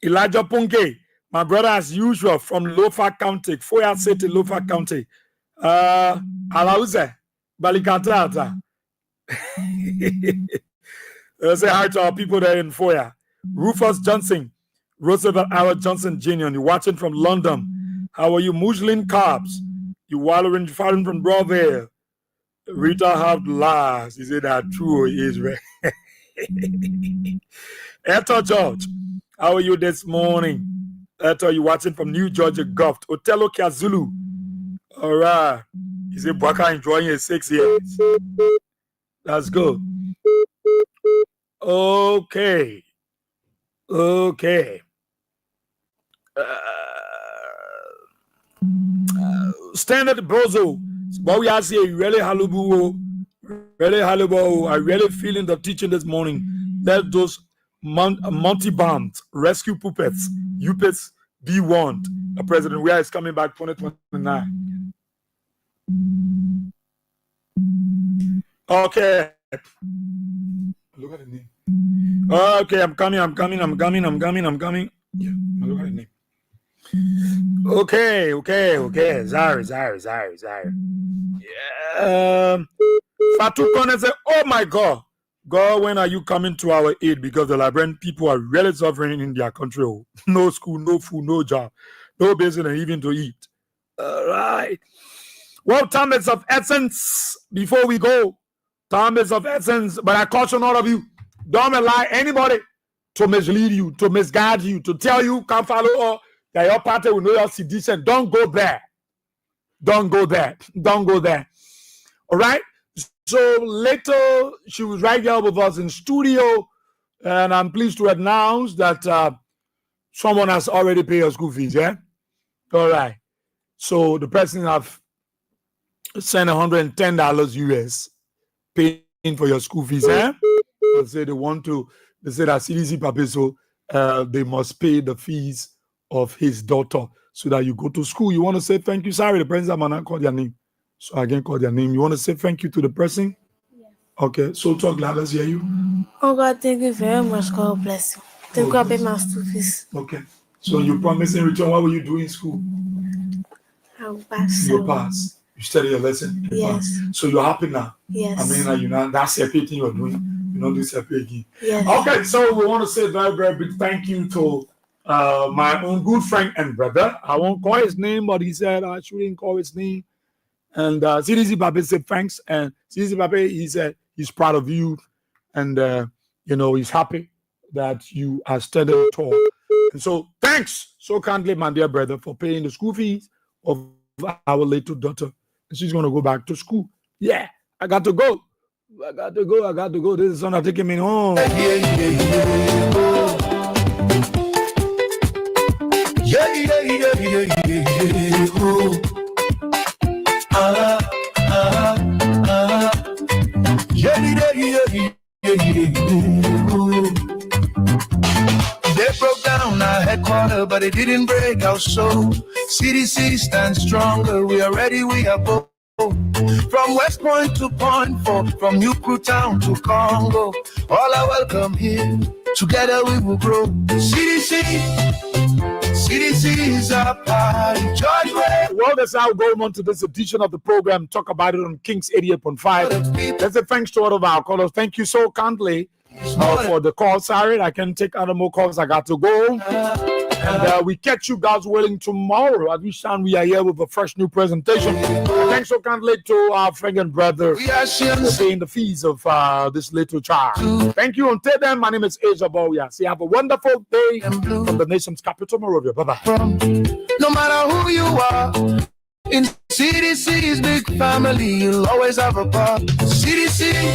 Elijah Punke, my brother as usual from Lofa County, Foya City, Lofa County. Alauze, Balikatata. Say hi to our people there in Foya. Rufus Johnson, Roosevelt Howard Johnson Jr., you're watching from London. How are you? Muslin Carbs, you wallowing from Broadway. Rita have lies. He said that true is right. Eto George, how are you this morning? Eto, you watching from New Georgia Gulf. Otelo Kazulu. All right. He said Baka enjoying his 6 years. That's good. Okay. Standard Bozo. Boyweah Sieh, really halubu. I really feeling the teaching this morning. Let those Monty Bombs, rescue puppets, UPETs be warned. The President Weah is coming back 2029. Okay. Look at the name. Okay, I'm coming. Yeah, look at the name. Okay. Zari. Yeah. Fatu Kone said, oh my God, when are you coming to our aid? Because the Liberian people are really suffering in their country. No school, no food, no job, no business, and even to eat. All right. Well, time is of essence before we go. Time is of essence, but I caution all of you, don't allow anybody to mislead you, to misguide you, to tell you can't follow or that your party will know your sedition. Don't go there. All right. So later, she was right here with us in studio, and I'm pleased to announce that someone has already paid her school fees. Yeah. All right. So the person have sent $110 US paying for your school fees. Eh? They say they say that CDC Pape, so they must pay the fees of his daughter so that you go to school. You want to say thank you? Sorry, the president might not call their name. So I again call their name. You want to say thank you to the person? Yes. Okay, so talk loud, let's hear you. Oh God, thank you very much. God bless you. Thank you for paying my school fees. Okay. So you promise in return, what will you do in school? I will pass. You'll pass. You study your lesson. Yes. So you're happy now? Yes. I mean, that's the thing you're doing. You don't do separate again. Yes. Okay, so we want to say very, very big thank you to my own good friend and brother. I won't call his name, but he said I shouldn't call his name. And CDC Pape said thanks. And CDC Pape, he said he's proud of you. and he's happy that you are studying tall. And so, thanks so kindly, my dear brother, for paying the school fees of our little daughter. And she's going to go back to school. Yeah, I got to go. I got to go. This is not taking me home. They broke down our headquarters, but it didn't break our soul. CDC stands stronger. We are ready. We are bold. From West Point to Point 4, from Newtown to Congo, all are welcome here. Together we will grow. CDC is our party. Well, that's how going on to this edition of the program. Talk about it on Kings 88.5. Let's say thanks to all of our callers. Thank you so kindly for the call. Sorry, I can't take other more calls. I got to go. And we catch you, God's willing, tomorrow. At which time we are here with a fresh new presentation. Thanks so kindly to our friend and brother for paying the fees of this little child. Thank you. Until then, my name is Boyweah Sieh. Have a wonderful day from the nation's capital, Monrovia. Bye-bye. No matter who you are, in CDC's big family, you'll always have a part. CDC.